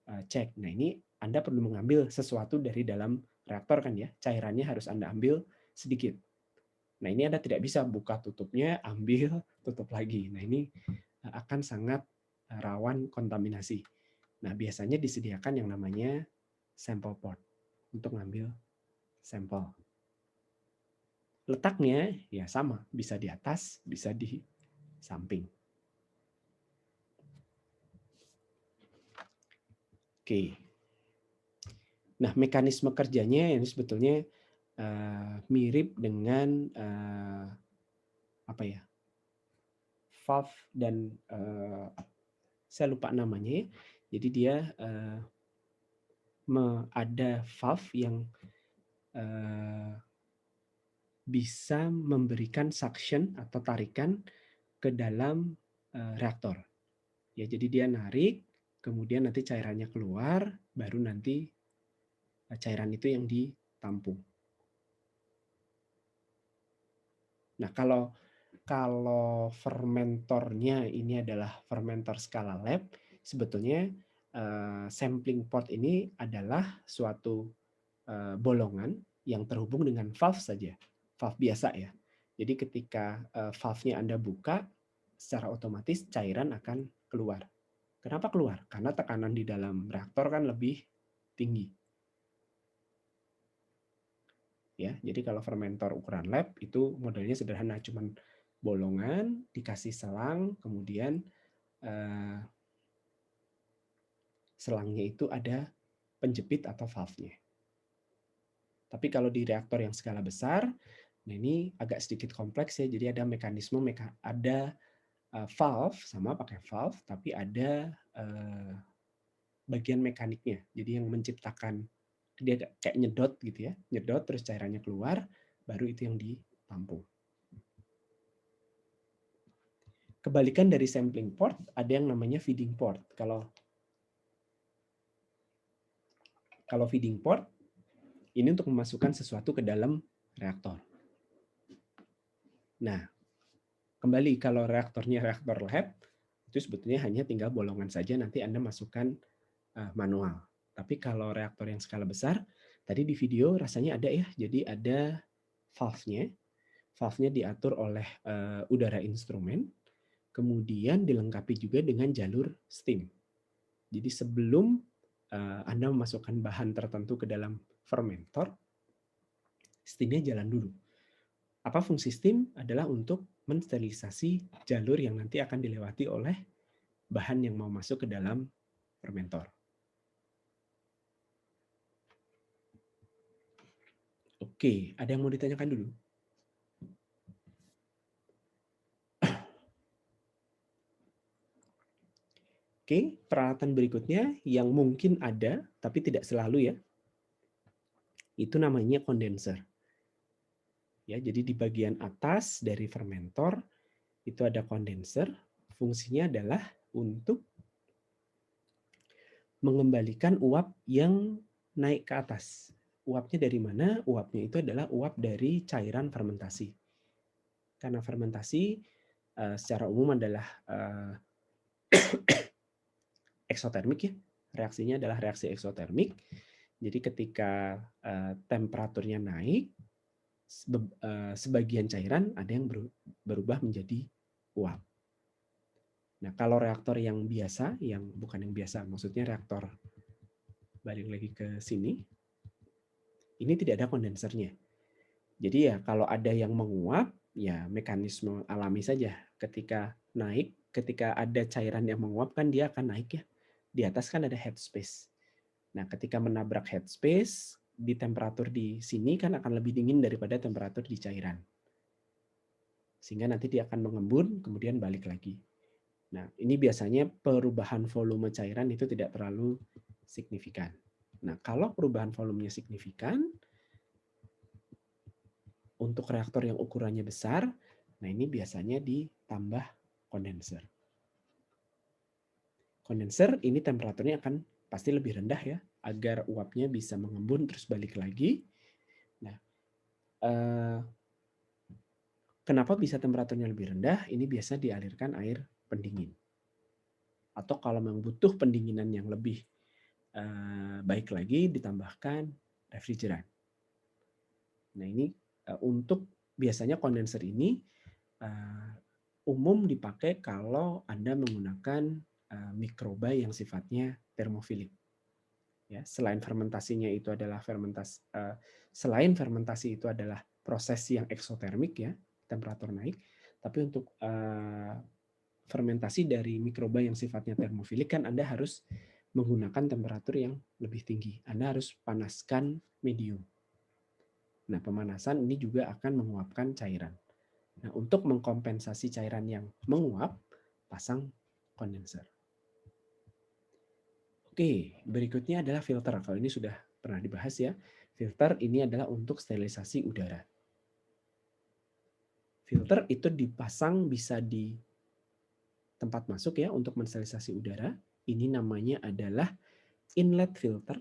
Speaker 1: cek. Nah, ini Anda perlu mengambil sesuatu dari dalam reaktor kan ya, cairannya harus Anda ambil sedikit. Nah, ini Anda tidak bisa buka tutupnya, ambil, tutup lagi. Nah, ini akan sangat rawan kontaminasi. Nah, biasanya disediakan yang namanya sample port untuk ngambil sampel. Letaknya ya sama, bisa di atas, bisa di samping. Oke. Nah, mekanisme kerjanya ini sebetulnya mirip dengan apa ya? Valve dan saya lupa namanya ya. Jadi dia ada valve yang bisa memberikan suction atau tarikan ke dalam reaktor. Ya, jadi dia narik, kemudian nanti cairannya keluar, baru nanti cairan itu yang ditampung. Nah, kalau fermentornya ini adalah fermentor skala lab, sebetulnya sampling port ini adalah suatu bolongan yang terhubung dengan valve saja, valve biasa ya. Jadi ketika valve-nya Anda buka, secara otomatis cairan akan keluar. Kenapa keluar? Karena tekanan di dalam reaktor kan lebih tinggi. Ya, jadi kalau fermentor ukuran lab itu modelnya sederhana, cuman bolongan dikasih selang, kemudian selangnya itu ada penjepit atau valve-nya. Tapi kalau di reaktor yang skala besar, nah ini agak sedikit kompleks ya. Jadi ada mekanisme, ada valve, sama pakai valve, tapi ada bagian mekaniknya. Jadi yang menciptakan, dia kayak nyedot gitu ya, nyedot terus cairannya keluar, baru itu yang ditampung. Kebalikan dari sampling port, ada yang namanya feeding port. Kalau feeding port, ini untuk memasukkan sesuatu ke dalam reaktor. Nah, kembali kalau reaktornya reaktor lab, itu sebetulnya hanya tinggal bolongan saja, nanti Anda masukkan manual. Tapi kalau reaktor yang skala besar, tadi di video rasanya ada ya, jadi ada valve-nya. Valve-nya diatur oleh udara instrumen, kemudian dilengkapi juga dengan jalur steam. Jadi sebelum Anda memasukkan bahan tertentu ke dalam fermentor, steamnya jalan dulu. Apa fungsi steam? Adalah untuk mensterilisasi jalur yang nanti akan dilewati oleh bahan yang mau masuk ke dalam fermentor. Oke, ada yang mau ditanyakan dulu? Oke, peralatan berikutnya yang mungkin ada, tapi tidak selalu ya, itu namanya kondenser. Ya, jadi di bagian atas dari fermentor itu ada kondenser, fungsinya adalah untuk mengembalikan uap yang naik ke atas. Uapnya dari mana? Uapnya itu adalah uap dari cairan fermentasi. Karena fermentasi secara umum adalah eksotermik ya, reaksinya adalah reaksi eksotermik. Jadi ketika temperaturnya naik, sebagian cairan ada yang berubah menjadi uap. Nah, kalau reaktor yang biasa, yang bukan yang biasa, maksudnya reaktor, balik lagi ke sini, ini tidak ada kondensernya. Jadi ya kalau ada yang menguap, ya mekanisme alami saja. Ketika naik, ketika ada cairan yang menguap kan dia akan naik ya. Di atas kan ada headspace. Nah, ketika menabrak headspace, di temperatur di sini kan akan lebih dingin daripada temperatur di cairan. Sehingga nanti dia akan mengembun, kemudian balik lagi. Nah, ini biasanya perubahan volume cairan itu tidak terlalu signifikan. Nah, kalau perubahan volumenya signifikan, untuk reaktor yang ukurannya besar, nah ini biasanya ditambah kondenser. Kondenser ini temperaturnya akan pasti lebih rendah ya, agar uapnya bisa mengembun terus balik lagi. Nah, kenapa bisa temperaturnya lebih rendah? Ini biasa dialirkan air pendingin. Atau kalau memang butuh pendinginan yang lebih baik lagi, ditambahkan refrigeran. Nah ini untuk biasanya kondenser ini umum dipakai kalau Anda menggunakan mikroba yang sifatnya termofilik. Ya, selain fermentasinya itu adalah selain fermentasi itu adalah proses yang eksotermik ya, temperatur naik, tapi untuk fermentasi dari mikroba yang sifatnya termofilik kan Anda harus menggunakan temperatur yang lebih tinggi. Anda harus panaskan medium. Nah, pemanasan ini juga akan menguapkan cairan. Nah, untuk mengkompensasi cairan yang menguap, pasang kondenser. Oke, berikutnya adalah filter. Kalau ini sudah pernah dibahas ya. Filter ini adalah untuk sterilisasi udara. Filter itu dipasang bisa di tempat masuk ya untuk mensterilisasi udara. Ini namanya adalah inlet filter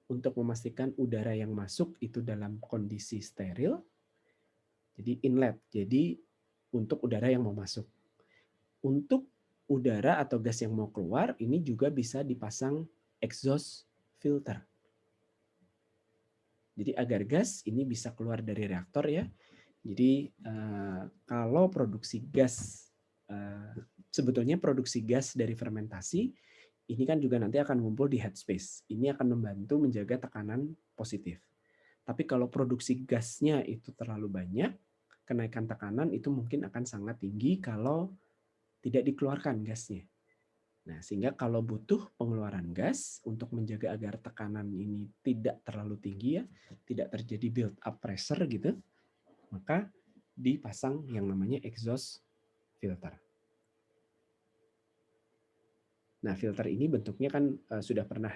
Speaker 1: untuk memastikan udara yang masuk itu dalam kondisi steril. Jadi inlet, jadi untuk udara yang mau masuk. Untuk udara atau gas yang mau keluar, ini juga bisa dipasang exhaust filter. Jadi agar gas ini bisa keluar dari reaktor ya. Jadi kalau produksi gas, sebetulnya produksi gas dari fermentasi, ini kan juga nanti akan ngumpul di headspace. Ini akan membantu menjaga tekanan positif. Tapi kalau produksi gasnya itu terlalu banyak, kenaikan tekanan itu mungkin akan sangat tinggi kalau tidak dikeluarkan gasnya. Nah, sehingga kalau butuh pengeluaran gas untuk menjaga agar tekanan ini tidak terlalu tinggi ya, tidak terjadi build up pressure gitu, maka dipasang yang namanya exhaust filter. Nah, filter ini bentuknya kan sudah pernah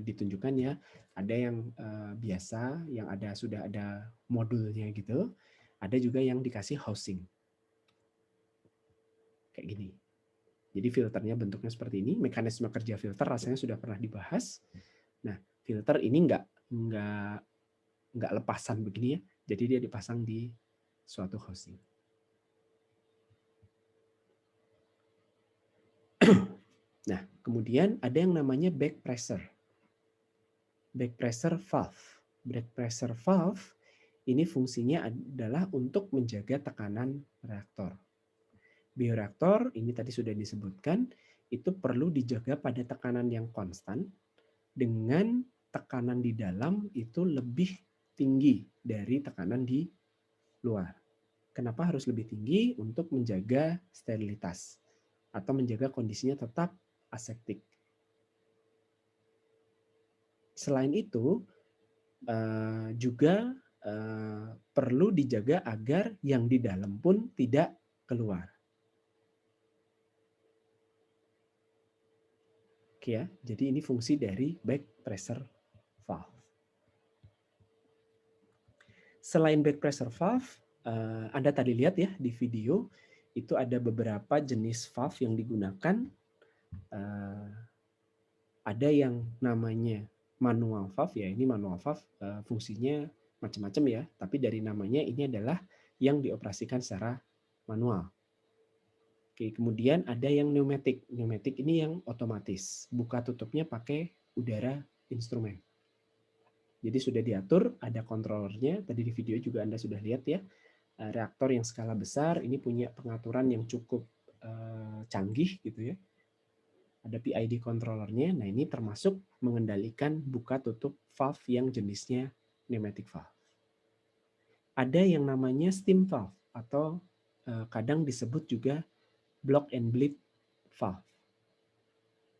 Speaker 1: ditunjukkan ya. Ada yang biasa, yang sudah ada modulnya gitu. Ada juga yang dikasih housing. Kayak gini. Jadi filternya bentuknya seperti ini. Mekanisme kerja filter rasanya sudah pernah dibahas. Nah, filter ini nggak lepasan begini ya. Jadi dia dipasang di suatu housing. Nah, kemudian ada yang namanya back pressure. Back pressure valve. Back pressure valve ini fungsinya adalah untuk menjaga tekanan reaktor. Bioreaktor ini tadi sudah disebutkan, itu perlu dijaga pada tekanan yang konstan dengan tekanan di dalam itu lebih tinggi dari tekanan di luar. Kenapa harus lebih tinggi? Untuk menjaga sterilitas atau menjaga kondisinya tetap aseptik. Selain itu, juga perlu dijaga agar yang di dalam pun tidak keluar. Oke ya, jadi ini fungsi dari back pressure valve. Selain back pressure valve, Anda tadi lihat ya di video, itu ada beberapa jenis valve yang digunakan. Ada yang namanya manual valve ya, ini manual valve fungsinya macam-macam ya, tapi dari namanya ini adalah yang dioperasikan secara manual. Oke, kemudian ada yang pneumatic. Pneumatic ini yang otomatis, buka tutupnya pakai udara instrumen. Jadi sudah diatur, ada kontrolernya. Tadi di video juga Anda sudah lihat ya, reaktor yang skala besar ini punya pengaturan yang cukup canggih gitu ya. Ada PID controllernya. Nah, ini termasuk mengendalikan buka tutup valve yang jenisnya pneumatic valve. Ada yang namanya steam valve atau kadang disebut juga block and bleed valve.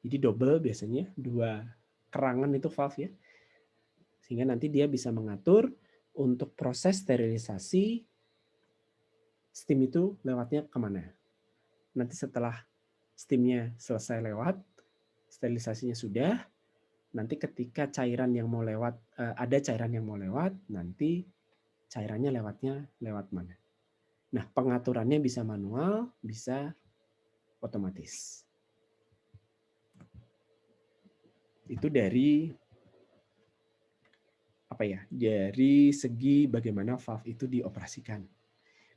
Speaker 1: Jadi double biasanya, dua kerangan itu valve ya. Sehingga nanti dia bisa mengatur untuk proses sterilisasi steam itu lewatnya kemana. Nanti setelah steamnya selesai lewat, sterilisasinya sudah, nanti ketika cairan yang mau lewat, ada cairan yang mau lewat, nanti cairannya lewat mana. Nah, pengaturannya bisa manual, bisa otomatis. Itu dari dari segi bagaimana valve itu dioperasikan.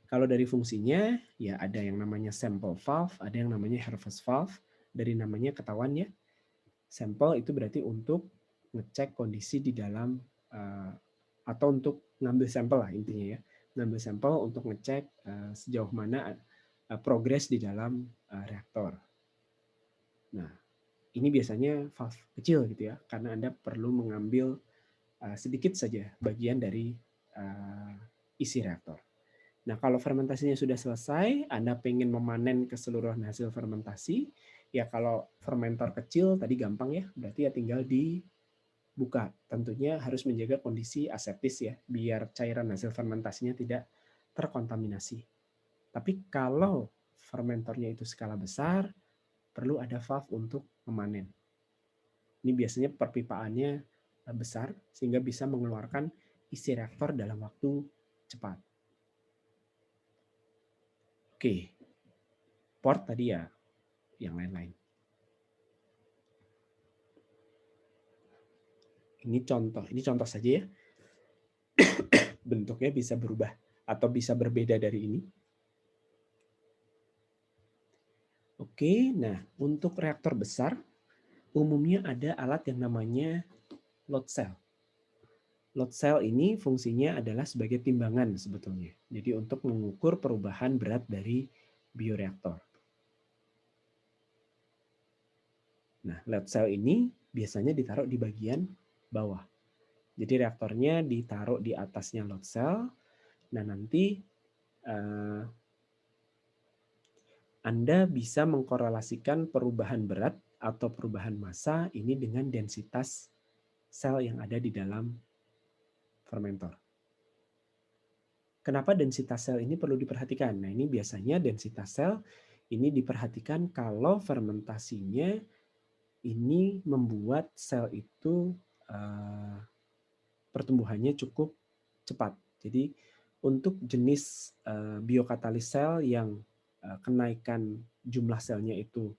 Speaker 1: Kalau dari fungsinya, ya ada yang namanya sample valve, ada yang namanya harvest valve. Dari namanya ketahuan ya, sampel itu berarti untuk ngecek kondisi di dalam atau untuk ngambil sampel lah intinya ya, ngambil sampel untuk ngecek sejauh mana progres di dalam reaktor. Nah, ini biasanya valve kecil gitu ya, karena Anda perlu mengambil sedikit saja bagian dari isi reaktor. Nah, kalau fermentasinya sudah selesai, Anda pengen memanen keseluruhan hasil fermentasi, Ya kalau fermentor kecil tadi gampang ya, berarti ya tinggal dibuka. Tentunya harus menjaga kondisi aseptis ya, biar cairan hasil fermentasinya tidak terkontaminasi. Tapi kalau fermentornya itu skala besar, perlu ada valve untuk memanen. Ini biasanya perpipaannya besar sehingga bisa mengeluarkan isi reaktor dalam waktu cepat. Oke, port tadi ya yang lain-lain. Ini contoh saja ya. Bentuknya bisa berubah atau bisa berbeda dari ini. Oke, nah untuk reaktor besar umumnya ada alat yang namanya load cell. Load cell ini fungsinya adalah sebagai timbangan sebetulnya. Jadi untuk mengukur perubahan berat dari bioreaktor. Nah, load cell ini biasanya ditaruh di bagian bawah. Jadi reaktornya ditaruh di atasnya load cell. Nah, nanti Anda bisa mengkorelasikan perubahan berat atau perubahan massa ini dengan densitas sel yang ada di dalam fermentor. Kenapa densitas sel ini perlu diperhatikan? Nah, ini biasanya densitas sel ini diperhatikan kalau fermentasinya ini membuat sel itu pertumbuhannya cukup cepat. Jadi untuk jenis biokatalis sel yang kenaikan jumlah selnya itu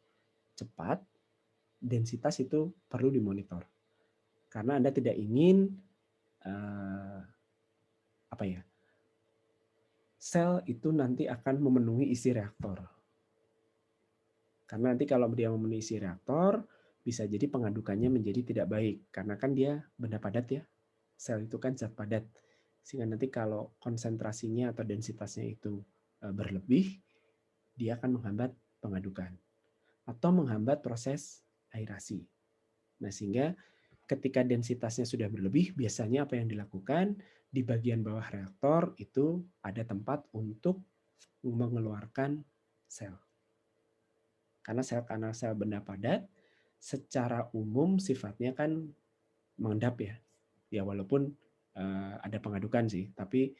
Speaker 1: cepat, densitas itu perlu dimonitor. Karena Anda tidak ingin sel itu nanti akan memenuhi isi reaktor. Karena nanti kalau dia memenuhi isi reaktor, bisa jadi pengadukannya menjadi tidak baik. Karena kan dia benda padat ya. Sel itu kan zat padat. Sehingga nanti kalau konsentrasinya atau densitasnya itu berlebih, dia akan menghambat pengadukan. Atau menghambat proses aerasi. Nah, sehingga ketika densitasnya sudah berlebih, biasanya apa yang dilakukan? Di bagian bawah reaktor itu ada tempat untuk mengeluarkan sel. Karena sel benda padat secara umum sifatnya kan mengendap ya. Ya walaupun ada pengadukan sih, tapi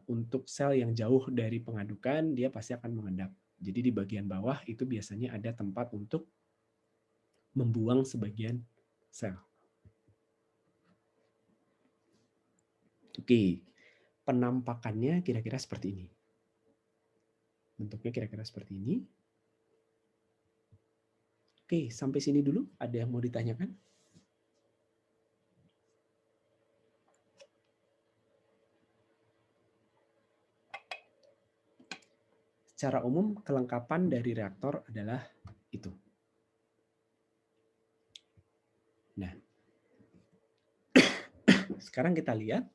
Speaker 1: untuk sel yang jauh dari pengadukan dia pasti akan mengendap. Jadi di bagian bawah itu biasanya ada tempat untuk membuang sebagian sel. Oke, penampakannya kira-kira seperti ini. Bentuknya kira-kira seperti ini. Oke, sampai sini dulu. Ada yang mau ditanyakan? Secara umum, kelengkapan dari reaktor adalah itu. Nah, sekarang kita lihat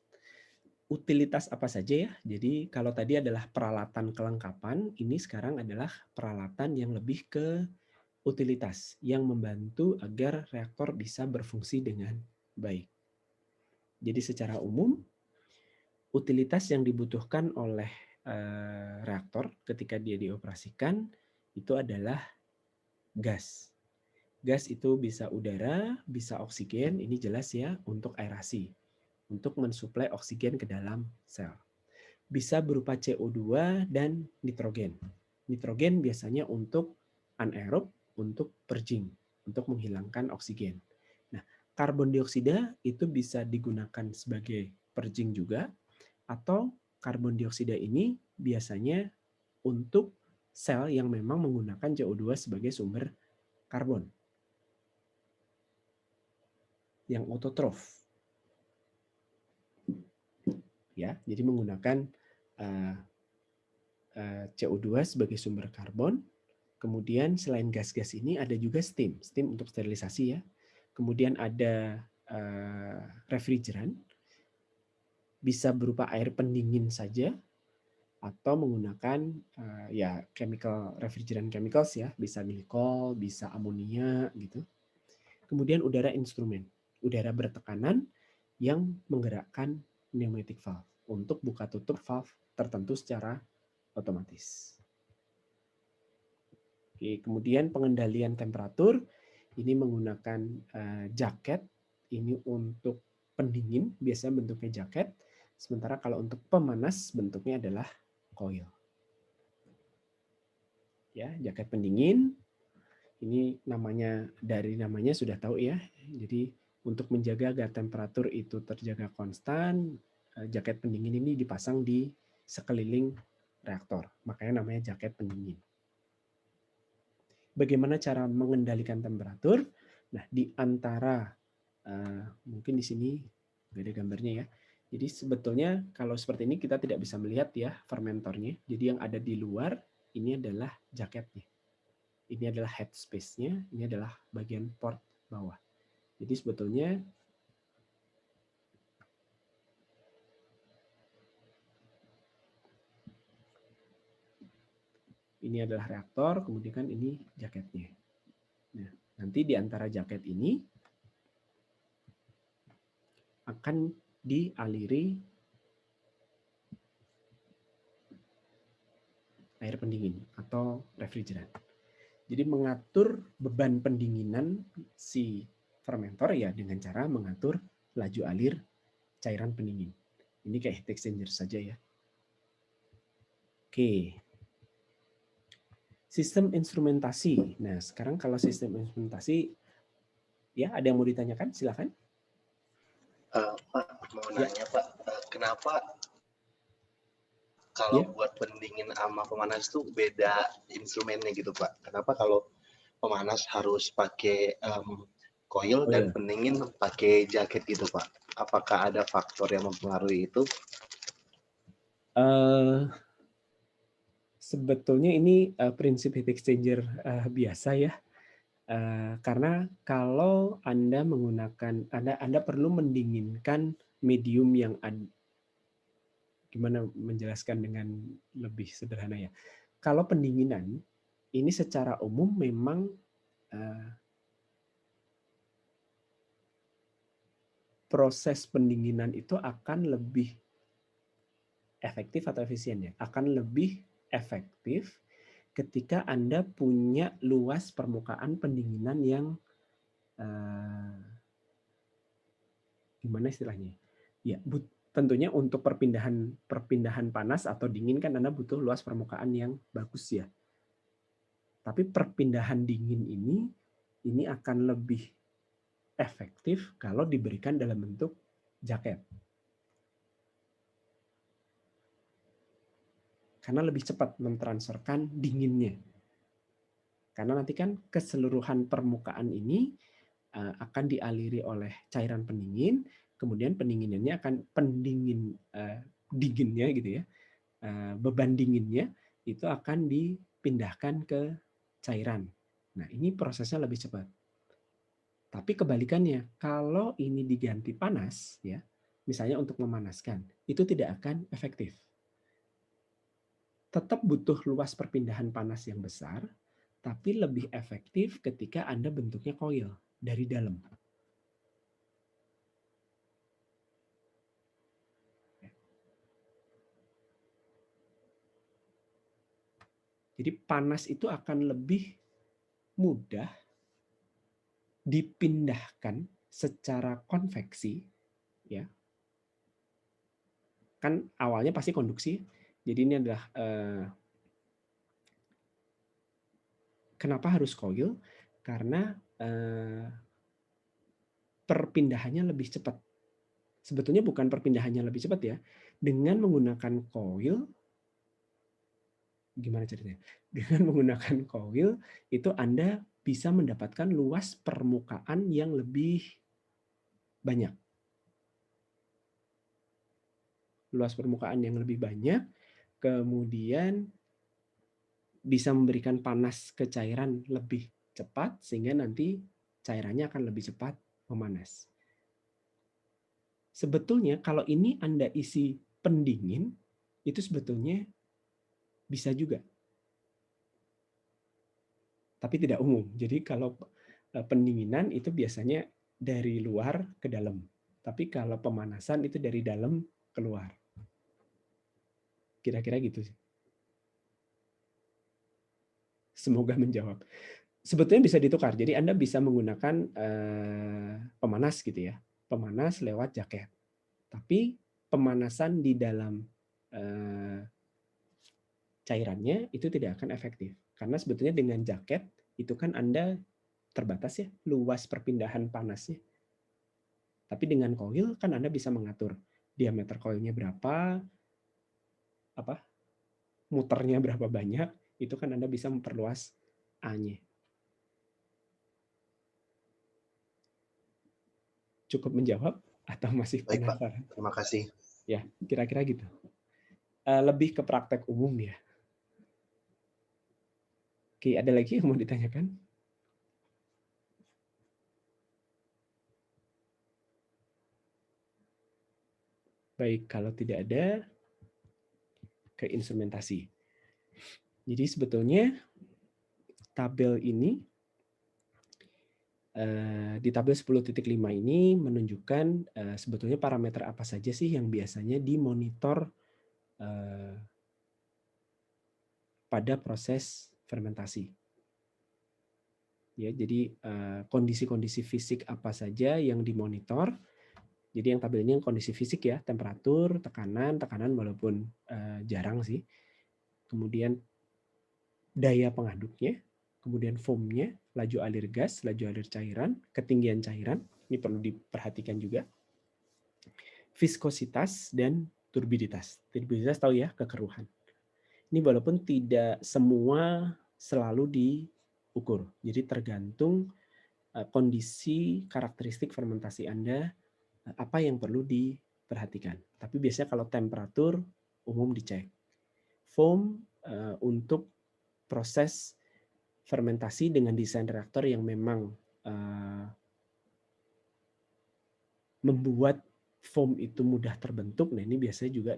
Speaker 1: utilitas apa saja ya. Jadi kalau tadi adalah peralatan kelengkapan, ini sekarang adalah peralatan yang lebih ke utilitas, yang membantu agar reaktor bisa berfungsi dengan baik. Jadi secara umum, utilitas yang dibutuhkan oleh reaktor ketika dia dioperasikan itu adalah gas. Gas itu bisa udara, bisa oksigen, ini jelas ya untuk aerasi, untuk mensuplai oksigen ke dalam sel. Bisa berupa CO2 dan nitrogen. Nitrogen biasanya untuk anaerob, untuk purging, untuk menghilangkan oksigen. Nah, karbon dioksida itu bisa digunakan sebagai purging juga, atau karbon dioksida ini biasanya untuk sel yang memang menggunakan CO2 sebagai sumber karbon yang autotrof. Ya, jadi menggunakan CO2 sebagai sumber karbon. Kemudian selain gas-gas ini ada juga steam untuk sterilisasi ya. Kemudian ada refrigeran, bisa berupa air pendingin saja atau menggunakan ya refrigeran chemicals ya, bisa glikol, bisa amonia gitu. Kemudian udara instrumen, udara bertekanan yang menggerakkan pneumatic valve untuk buka tutup valve tertentu secara otomatis. Oke, kemudian pengendalian temperatur ini menggunakan jaket. Ini untuk pendingin, biasanya bentuknya jaket. Sementara kalau untuk pemanas bentuknya adalah coil. Ya, jaket pendingin. Ini namanya, dari namanya sudah tahu ya. Jadi untuk menjaga agar temperatur itu terjaga konstan, jaket pendingin ini dipasang di sekeliling reaktor. Makanya namanya jaket pendingin. Bagaimana cara mengendalikan temperatur? Nah, di antara mungkin di sini nggak ada gambarnya ya. Jadi sebetulnya kalau seperti ini kita tidak bisa melihat ya fermentornya. Jadi yang ada di luar ini adalah jaketnya. Ini adalah head space-nya, ini adalah bagian port bawah. Jadi sebetulnya ini adalah reaktor, kemudian kan ini jaketnya. Nah, nanti di antara jaket ini akan dialiri air pendingin atau refrigeran. Jadi mengatur beban pendinginan si fermentor ya dengan cara mengatur laju alir cairan pendingin. Ini kayak heat exchanger saja ya. Oke. Sistem instrumentasi. Nah, sekarang kalau sistem instrumentasi, ya ada yang mau ditanyakan? Silakan.
Speaker 4: Pak, mau nanya Pak, kenapa
Speaker 1: Ya.
Speaker 4: kalau buat pendingin sama pemanas tuh beda instrumennya gitu Pak? Kenapa kalau pemanas harus pakai coil dan pendingin pakai jaket gitu Pak? Apakah ada faktor yang mempengaruhi itu?
Speaker 1: Sebetulnya ini prinsip heat exchanger biasa ya. Karena kalau Anda menggunakan, Anda perlu mendinginkan medium yang gimana menjelaskan dengan lebih sederhana ya. Kalau pendinginan ini secara umum memang proses pendinginan itu akan lebih efektif atau efisien ya. Akan lebih efektif ketika Anda punya luas permukaan pendinginan yang gimana istilahnya? Ya, tentunya untuk perpindahan panas atau dingin kan Anda butuh luas permukaan yang bagus ya. Tapi perpindahan dingin ini akan lebih efektif kalau diberikan dalam bentuk jaket. Karena lebih cepat mentransferkan dinginnya. Karena nanti kan keseluruhan permukaan ini akan dialiri oleh cairan pendingin, kemudian pendinginannya akan dinginnya gitu ya, beban dinginnya itu akan dipindahkan ke cairan. Nah ini prosesnya lebih cepat. Tapi kebalikannya, kalau ini diganti panas ya, misalnya untuk memanaskan, itu tidak akan efektif. Tetap butuh luas perpindahan panas yang besar, tapi lebih efektif ketika Anda bentuknya coil dari dalam. Jadi panas itu akan lebih mudah dipindahkan secara konveksi, ya. Kan awalnya pasti konduksi. Jadi ini adalah kenapa harus coil? Karena perpindahannya lebih cepat. Sebetulnya bukan perpindahannya lebih cepat ya. Dengan menggunakan coil, gimana ceritanya? Dengan menggunakan coil itu Anda bisa mendapatkan luas permukaan yang lebih banyak. Luas permukaan yang lebih banyak, kemudian bisa memberikan panas ke cairan lebih cepat sehingga nanti cairannya akan lebih cepat memanas. Sebetulnya kalau ini Anda isi pendingin, itu sebetulnya bisa juga. Tapi tidak umum. Jadi kalau pendinginan itu biasanya dari luar ke dalam. Tapi kalau pemanasan itu dari dalam keluar. Kira-kira gitu sih. Semoga menjawab. Sebetulnya bisa ditukar. Jadi Anda bisa menggunakan pemanas gitu ya. Pemanas lewat jaket. Tapi pemanasan di dalam cairannya itu tidak akan efektif. Karena sebetulnya dengan jaket itu kan Anda terbatas ya luas perpindahan panasnya. Tapi dengan coil kan Anda bisa mengatur diameter coilnya berapa, apa muternya berapa banyak, itu kan Anda bisa memperluas A-nya. Cukup menjawab atau masih
Speaker 4: Baik Pak,
Speaker 1: penasaran?
Speaker 4: terima kasih.
Speaker 1: Ya, kira-kira gitu. Lebih ke praktek umum ya. Oke, ada lagi yang mau ditanyakan? Baik, kalau tidak ada, ke instrumentasi. Jadi sebetulnya tabel ini di tabel 10.5 ini menunjukkan sebetulnya parameter apa saja sih yang biasanya dimonitor pada proses fermentasi. Ya, jadi kondisi-kondisi fisik apa saja yang dimonitor. Jadi yang tabel ini yang kondisi fisik ya, temperatur, tekanan walaupun jarang sih. Kemudian daya pengaduknya, kemudian foamnya, laju alir gas, laju alir cairan, ketinggian cairan, ini perlu diperhatikan juga. Viskositas dan turbiditas. Turbiditas tahu ya, kekeruhan. Ini walaupun tidak semua selalu diukur. Jadi tergantung kondisi karakteristik fermentasi Anda, apa yang perlu diperhatikan. Tapi biasanya kalau temperatur umum dicek. Foam untuk proses fermentasi dengan desain reaktor yang memang membuat foam itu mudah terbentuk. Nah ini biasanya juga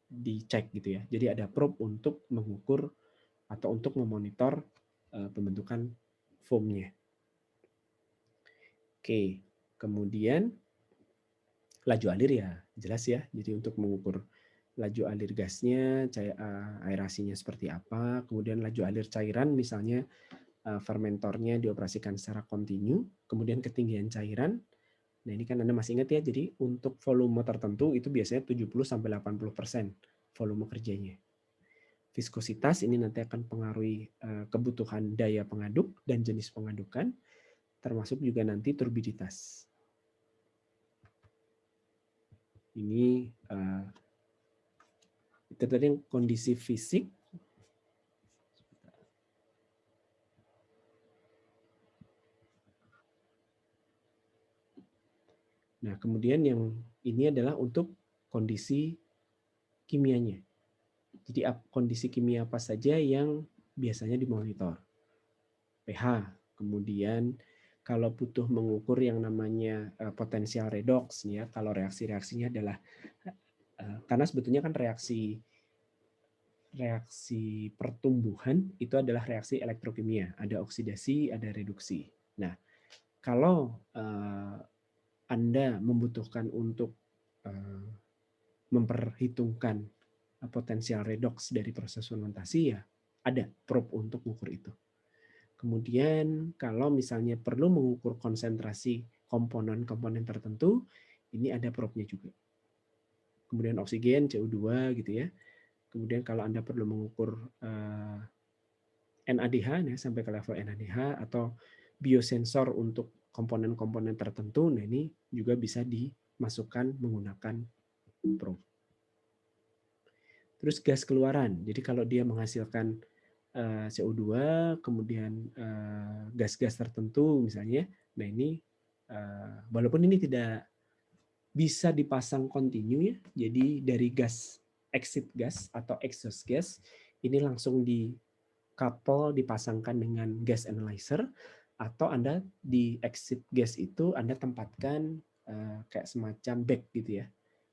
Speaker 1: dicek gitu ya. Jadi ada probe untuk mengukur atau untuk memonitor pembentukan foamnya. Oke, kemudian laju alir ya jelas ya. Jadi untuk mengukur laju alir gasnya, aerasinya seperti apa, kemudian laju alir cairan misalnya fermentornya dioperasikan secara kontinu, kemudian ketinggian cairan. Nah ini kan Anda masih ingat ya, jadi untuk volume tertentu itu biasanya 70-80% volume kerjanya. Viskositas ini nanti akan pengaruhi kebutuhan daya pengaduk dan jenis pengadukan, termasuk juga nanti turbiditas. Ini itu tadi yang kondisi fisik. Nah, kemudian yang ini adalah untuk kondisi kimianya. Jadi kondisi kimia apa saja yang biasanya dimonitor. pH, kemudian kalau butuh mengukur yang namanya potensial redox, ya, kalau reaksi-reaksinya adalah karena sebetulnya kan reaksi pertumbuhan itu adalah reaksi elektrokimia, ada oksidasi, ada reduksi. Nah, kalau Anda membutuhkan untuk memperhitungkan potensial redox dari proses fermentasi, ya ada probe untuk mengukur itu. Kemudian kalau misalnya perlu mengukur konsentrasi komponen-komponen tertentu, ini ada probe-nya juga. Kemudian oksigen, CO2 gitu ya. Kemudian kalau Anda perlu mengukur NADH ya, sampai ke level NADH atau biosensor untuk komponen-komponen tertentu, nah ini juga bisa dimasukkan menggunakan probe. Terus gas keluaran. Jadi kalau dia menghasilkan CO2, kemudian gas-gas tertentu misalnya, nah ini walaupun ini tidak bisa dipasang kontinu ya, jadi dari gas exit gas atau exhaust gas ini langsung couple dipasangkan dengan gas analyzer, atau Anda di exit gas itu Anda tempatkan kayak semacam bag gitu ya,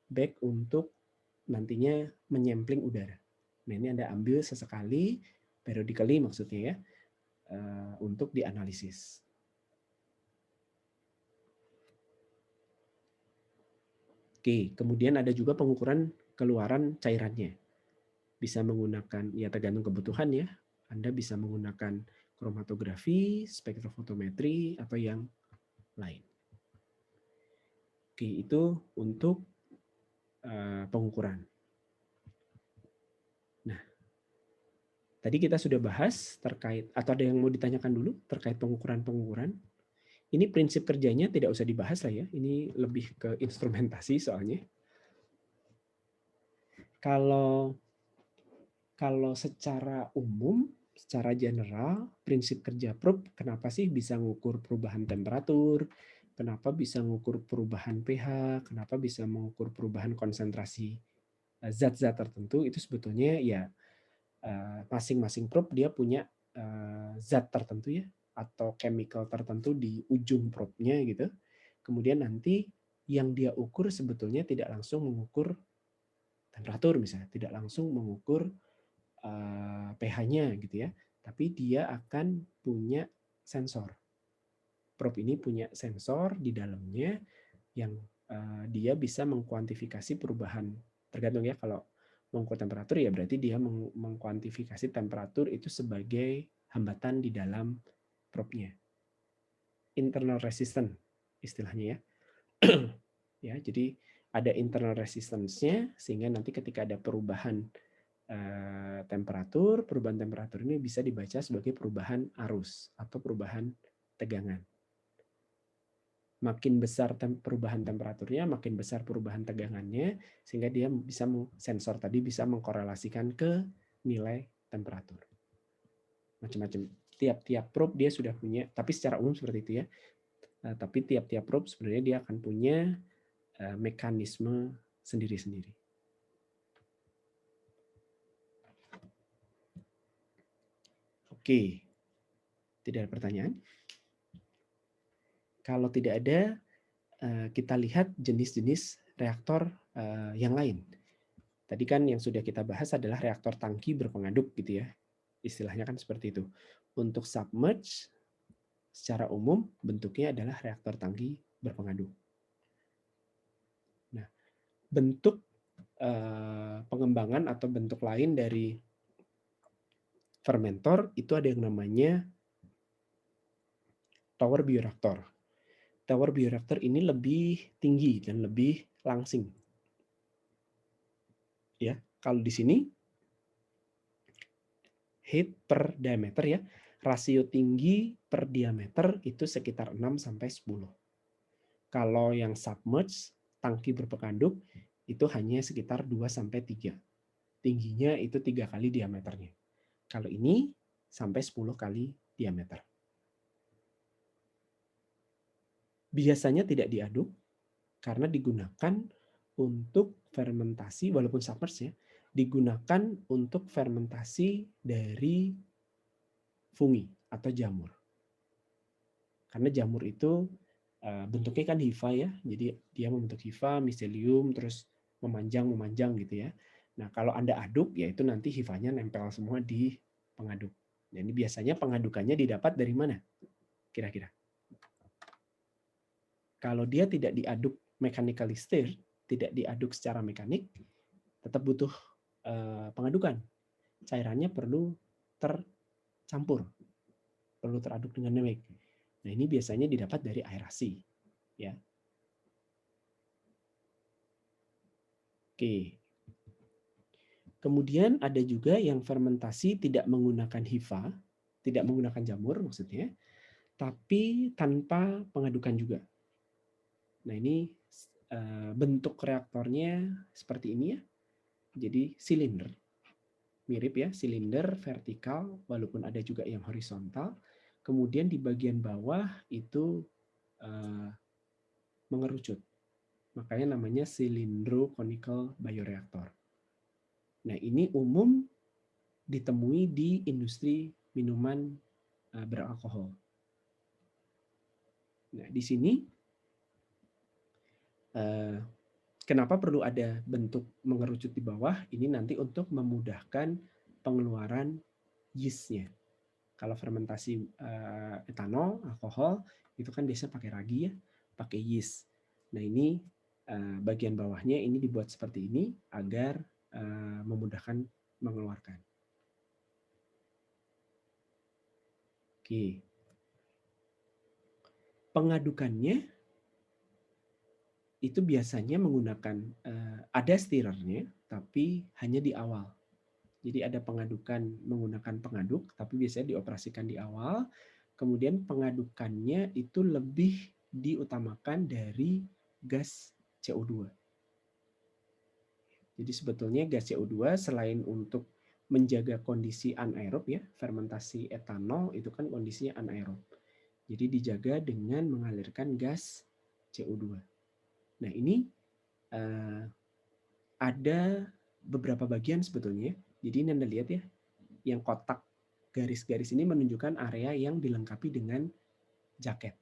Speaker 1: bag untuk nantinya menyampling udara. Nah ini Anda ambil sesekali, periodically maksudnya ya, untuk dianalisis. Oke, kemudian ada juga pengukuran keluaran cairannya. bisa menggunakan, ya tergantung kebutuhan ya, Anda bisa menggunakan kromatografi, spektrofotometri, atau yang lain. Oke, itu untuk pengukuran. Nah, tadi kita sudah bahas terkait, atau ada yang mau ditanyakan dulu terkait pengukuran-pengukuran. Ini prinsip kerjanya tidak usah dibahas lah ya, ini lebih ke instrumentasi soalnya. Kalau secara umum, secara general, prinsip kerja probe, kenapa sih bisa mengukur perubahan temperatur, kenapa bisa mengukur perubahan pH, kenapa bisa mengukur perubahan konsentrasi zat-zat tertentu, itu sebetulnya ya masing-masing probe dia punya zat tertentu ya, atau chemical tertentu di ujung probe-nya gitu. Kemudian nanti yang dia ukur sebetulnya tidak langsung mengukur temperatur misalnya, tidak langsung mengukur pH-nya gitu ya, tapi dia akan punya sensor. Probe ini punya sensor di dalamnya yang dia bisa mengkuantifikasi perubahan, tergantung ya, kalau mengukur temperatur ya berarti dia mengkuantifikasi temperatur itu sebagai hambatan di dalam probe-nya. Internal resistance istilahnya ya. Ya, jadi ada internal resistance-nya sehingga nanti ketika ada perubahan perubahan temperatur ini bisa dibaca sebagai perubahan arus atau perubahan tegangan. Makin besar perubahan temperaturnya, makin besar perubahan tegangannya, sehingga dia bisa sensor tadi bisa mengkorelasikan ke nilai temperatur. Macam-macam. Tiap-tiap probe dia sudah punya, tapi secara umum seperti itu ya. Tapi tiap-tiap probe sebenarnya dia akan punya mekanisme sendiri-sendiri. Oke. Tidak ada pertanyaan? Kalau tidak ada, kita lihat jenis-jenis reaktor yang lain. Tadi kan yang sudah kita bahas adalah reaktor tangki berpengaduk gitu ya. Istilahnya kan seperti itu. Untuk submerge secara umum bentuknya adalah reaktor tangki berpengaduk. Nah, bentuk pengembangan atau bentuk lain dari fermentor itu ada yang namanya tower bioreaktor. Tower bioreaktor ini lebih tinggi dan lebih langsing. Ya, kalau di sini height per diameter ya, rasio tinggi per diameter itu sekitar 6 sampai 10. Kalau yang submerge, tangki berpengaduk itu hanya sekitar 2 sampai 3. Tingginya itu 3 kali diameternya. Kalau ini sampai 10 kali diameter. Biasanya tidak diaduk karena digunakan untuk fermentasi, walaupun submerge ya, digunakan untuk fermentasi dari fungi atau jamur. Karena jamur itu bentuknya kan hifa ya, jadi dia membentuk hifa, miselium, terus memanjang gitu ya. Nah kalau Anda aduk, ya itu nanti hifanya nempel semua di pengaduk. Nah, ini biasanya pengadukannya didapat dari mana? Kira-kira? Kalau dia tidak diaduk mechanically stirred, tidak diaduk secara mekanik, tetap butuh pengadukan. Cairannya perlu tercampur, perlu teraduk dengan baik. Nah ini biasanya didapat dari aerasi, ya. Oke. Kemudian ada juga yang fermentasi tidak menggunakan hifa, tidak menggunakan jamur maksudnya, tapi tanpa pengadukan juga. Nah ini bentuk reaktornya seperti ini ya. Jadi silinder, mirip ya, silinder vertikal, walaupun ada juga yang horizontal. Kemudian di bagian bawah itu mengerucut. Makanya namanya cylindro conical bioreactor. Nah, ini umum ditemui di industri minuman beralkohol. Nah, di sini kenapa perlu ada bentuk mengerucut di bawah? Ini nanti untuk memudahkan pengeluaran yeast-nya. Kalau fermentasi etanol, alkohol, itu kan biasanya pakai ragi ya, pakai yeast. Nah, ini bagian bawahnya ini dibuat seperti ini agar memudahkan mengeluarkan. Oke. Pengadukannya itu biasanya menggunakan ada stirrernya, tapi hanya di awal. Jadi ada pengadukan menggunakan pengaduk, tapi biasanya dioperasikan di awal. Kemudian pengadukannya itu lebih diutamakan dari gas CO2. Jadi sebetulnya gas CO2 selain untuk menjaga kondisi anaerob ya, fermentasi etanol itu kan kondisinya anaerob. Jadi dijaga dengan mengalirkan gas CO2. Nah ini ada beberapa bagian sebetulnya. Jadi ini Anda lihat ya, yang kotak garis-garis ini menunjukkan area yang dilengkapi dengan jaket.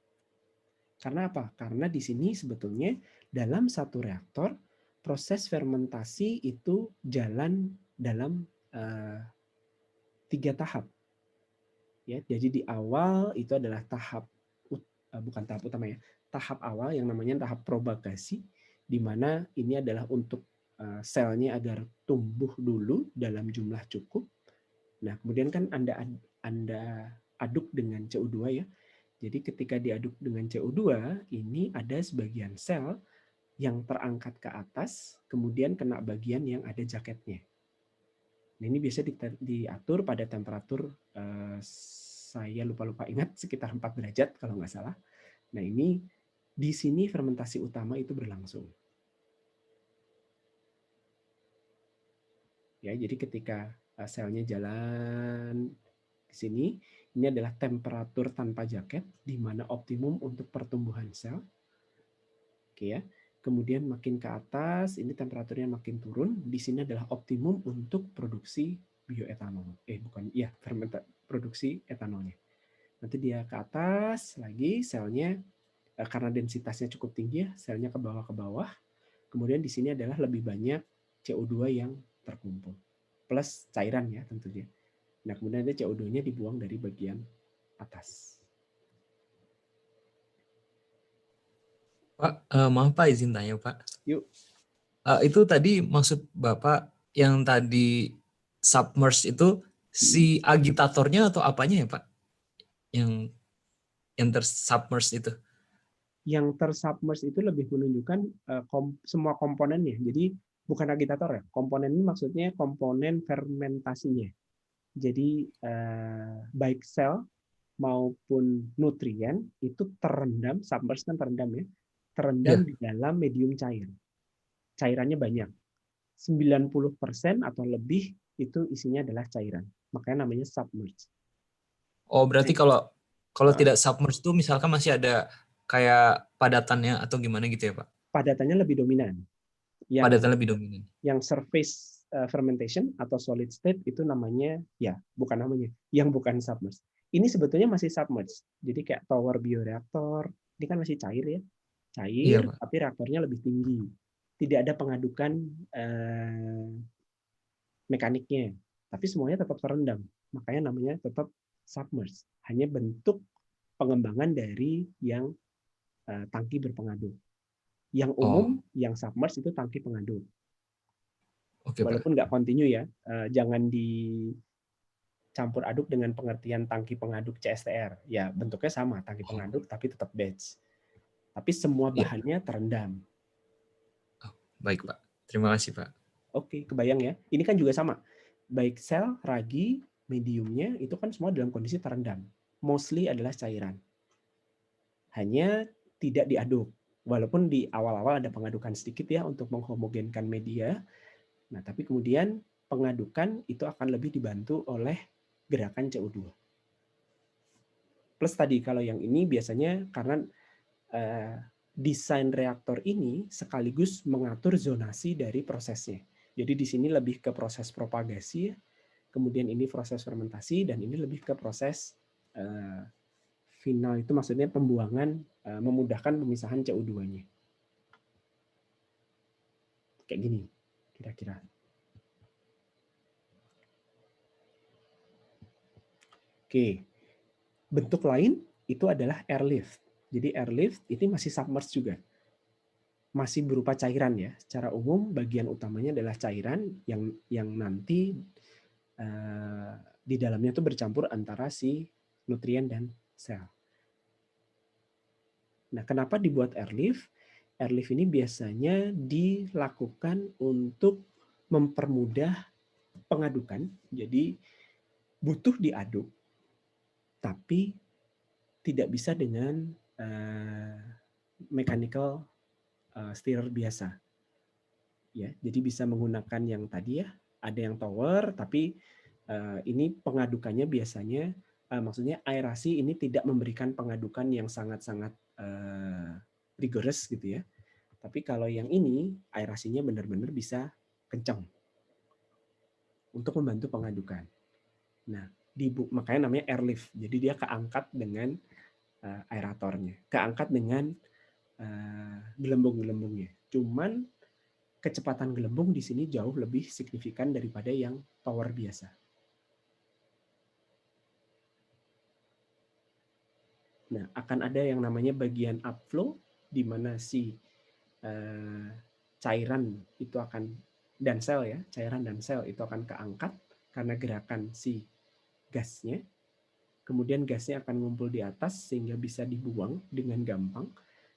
Speaker 1: Karena apa? Karena di sini sebetulnya dalam satu reaktor proses fermentasi itu jalan dalam 3 tahap. Ya, jadi di awal itu adalah bukan tahap utama ya, tahap awal yang namanya tahap propagasi, di mana ini adalah untuk selnya agar tumbuh dulu dalam jumlah cukup. Nah, kemudian kan Anda aduk dengan CO2 ya. Jadi ketika diaduk dengan CO2, ini ada sebagian sel yang terangkat ke atas, kemudian kena bagian yang ada jaketnya. Nah, ini biasa diatur pada temperatur saya lupa ingat sekitar 4 derajat kalau nggak salah. Nah, ini di sini fermentasi utama itu berlangsung. Ya, jadi ketika selnya jalan di sini, ini adalah temperatur tanpa jaket, di mana optimum untuk pertumbuhan sel. Oke ya. Kemudian makin ke atas, ini temperaturnya makin turun. Di sini adalah optimum untuk produksi bioetanol. Produksi etanolnya. Nanti dia ke atas lagi, selnya karena densitasnya cukup tinggi ya, selnya ke bawah. Kemudian di sini adalah lebih banyak CO2 yang terkumpul. Plus cairan ya tentunya. Nah, kemudian ada CO2-nya dibuang dari bagian atas.
Speaker 3: Pak, maaf Pak, izin tanya Pak.
Speaker 1: Yuk.
Speaker 3: Itu tadi maksud Bapak yang tadi submerge itu si agitatornya atau apanya ya Pak? Yang tersubmerge itu?
Speaker 1: Yang tersubmerge itu lebih menunjukkan semua komponennya. Jadi bukan agitator ya. Komponen ini maksudnya komponen fermentasinya. Jadi baik sel maupun nutrien itu terendam, submerge kan terendam ya, terendam di dalam medium cair. Cairannya banyak. 90% atau lebih itu isinya adalah cairan. Makanya namanya submerge.
Speaker 3: Oh, berarti kalau tidak submerge itu misalkan masih ada kayak padatannya atau gimana gitu ya, Pak?
Speaker 1: Padatannya lebih dominan.
Speaker 3: Padatannya lebih dominan.
Speaker 1: Yang surface fermentation atau solid state itu namanya yang bukan submerge. Ini sebetulnya masih submerge. Jadi kayak tower bioreaktor, ini kan masih cair ya. Cair,
Speaker 3: Iya,
Speaker 1: tapi reaktornya lebih tinggi. Tidak ada pengadukan mekaniknya, tapi semuanya tetap terendam. Makanya namanya tetap submerge. Hanya bentuk pengembangan dari yang tangki berpengaduk. Yang umum, yang submerge itu tangki pengaduk. Walaupun nggak kontinu ya, jangan dicampur aduk dengan pengertian tangki pengaduk CSTR. Ya bentuknya sama, tangki pengaduk tapi tetap batch. Tapi semua bahannya terendam.
Speaker 3: Baik Pak, terima kasih Pak.
Speaker 1: Oke, kebayang ya. Ini kan juga sama. Baik sel, ragi, mediumnya itu kan semua dalam kondisi terendam. Mostly adalah cairan. Hanya tidak diaduk. Walaupun di awal-awal ada pengadukan sedikit ya untuk menghomogenkan media. Nah, tapi kemudian pengadukan itu akan lebih dibantu oleh gerakan CO2. Plus tadi kalau yang ini biasanya karena desain reaktor ini sekaligus mengatur zonasi dari prosesnya. Jadi di sini lebih ke proses propagasi, kemudian ini proses fermentasi, dan ini lebih ke proses final itu maksudnya pembuangan, memudahkan pemisahan CO2-nya. Kayak gini, kira-kira. Oke, bentuk lain itu adalah airlift. Jadi airlift itu masih submerge juga. masih berupa cairan ya. Secara umum bagian utamanya adalah cairan yang nanti di dalamnya itu bercampur antara si nutrien dan sel. Nah, kenapa dibuat airlift? Airlift ini biasanya dilakukan untuk mempermudah pengadukan. Jadi butuh diaduk, tapi tidak bisa dengan mechanical stirrer biasa. Ya, jadi bisa menggunakan yang tadi ya, ada yang tower, tapi ini pengadukannya biasanya, maksudnya aerasi ini tidak memberikan pengadukan yang sangat-sangat rigorous gitu ya. Tapi kalau yang ini aerasinya benar-benar bisa kencang untuk membantu pengadukan. Nah, makanya namanya airlift. Jadi dia keangkat dengan aeratornya, keangkat dengan gelembung-gelembungnya. Cuman kecepatan gelembung di sini jauh lebih signifikan daripada yang tower biasa. Nah, akan ada yang namanya bagian upflow, di mana si cairan itu akan, dan sel ya, cairan dan sel itu akan keangkat karena gerakan si gasnya. Kemudian gasnya akan ngumpul di atas sehingga bisa dibuang dengan gampang.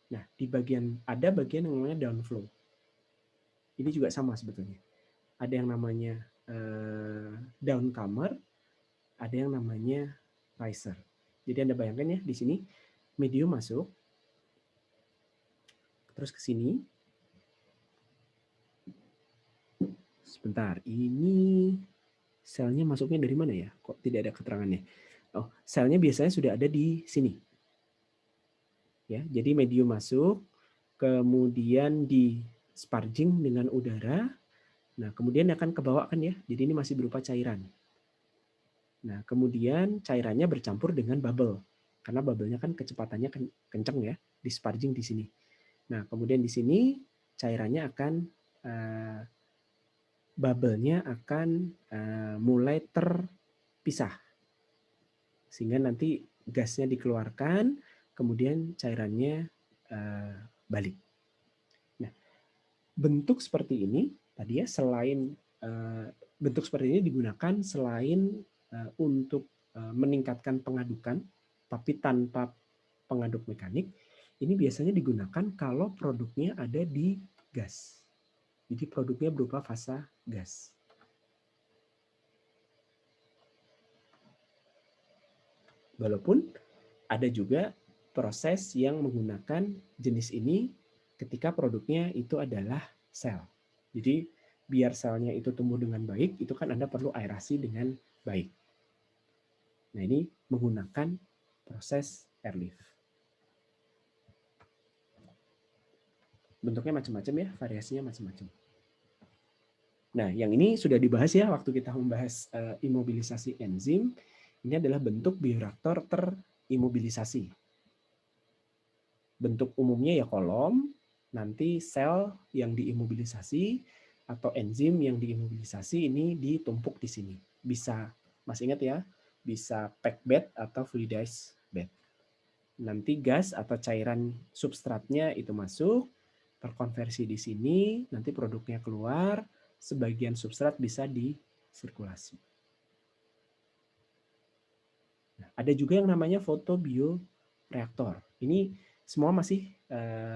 Speaker 1: Nah, ada bagian yang namanya downflow. Ini juga sama sebetulnya. Ada yang namanya downcomer, ada yang namanya riser. Jadi Anda bayangkan ya, di sini medium masuk, terus ke sini. Sebentar, ini selnya masuknya dari mana ya? Kok tidak ada keterangannya? Oh, selnya biasanya sudah ada di sini. Ya, jadi medium masuk, kemudian di sparging dengan udara. Nah, kemudian akan ke bawah kan ya. Jadi ini masih berupa cairan. Nah, kemudian cairannya bercampur dengan bubble. Karena bubble-nya kan kecepatannya kencang ya, di sparging di sini. Nah, kemudian di sini cairannya akan bubble-nya akan mulai terpisah. Sehingga nanti gasnya dikeluarkan, kemudian cairannya balik. Nah, bentuk seperti ini tadi ya, selain bentuk seperti ini digunakan selain untuk meningkatkan pengadukan, tapi tanpa pengaduk mekanik. Ini biasanya digunakan kalau produknya ada di gas. Jadi produknya berupa fasa gas. Walaupun ada juga proses yang menggunakan jenis ini ketika produknya itu adalah sel. Jadi biar selnya itu tumbuh dengan baik, itu kan Anda perlu aerasi dengan baik. Nah, ini menggunakan proses airlift. Bentuknya macam-macam ya, variasinya macam-macam. Nah, yang ini sudah dibahas ya waktu kita membahas imobilisasi enzim. Ini adalah bentuk bioreaktor terimobilisasi. Bentuk umumnya ya kolom, nanti sel yang diimobilisasi atau enzim yang diimobilisasi ini ditumpuk di sini. Bisa, masih ingat ya, bisa packed bed atau fluidized bed. Nanti gas atau cairan substratnya itu masuk, terkonversi di sini, nanti produknya keluar, sebagian substrat bisa disirkulasi. Nah, ada juga yang namanya fotobioreaktor. Ini semua masih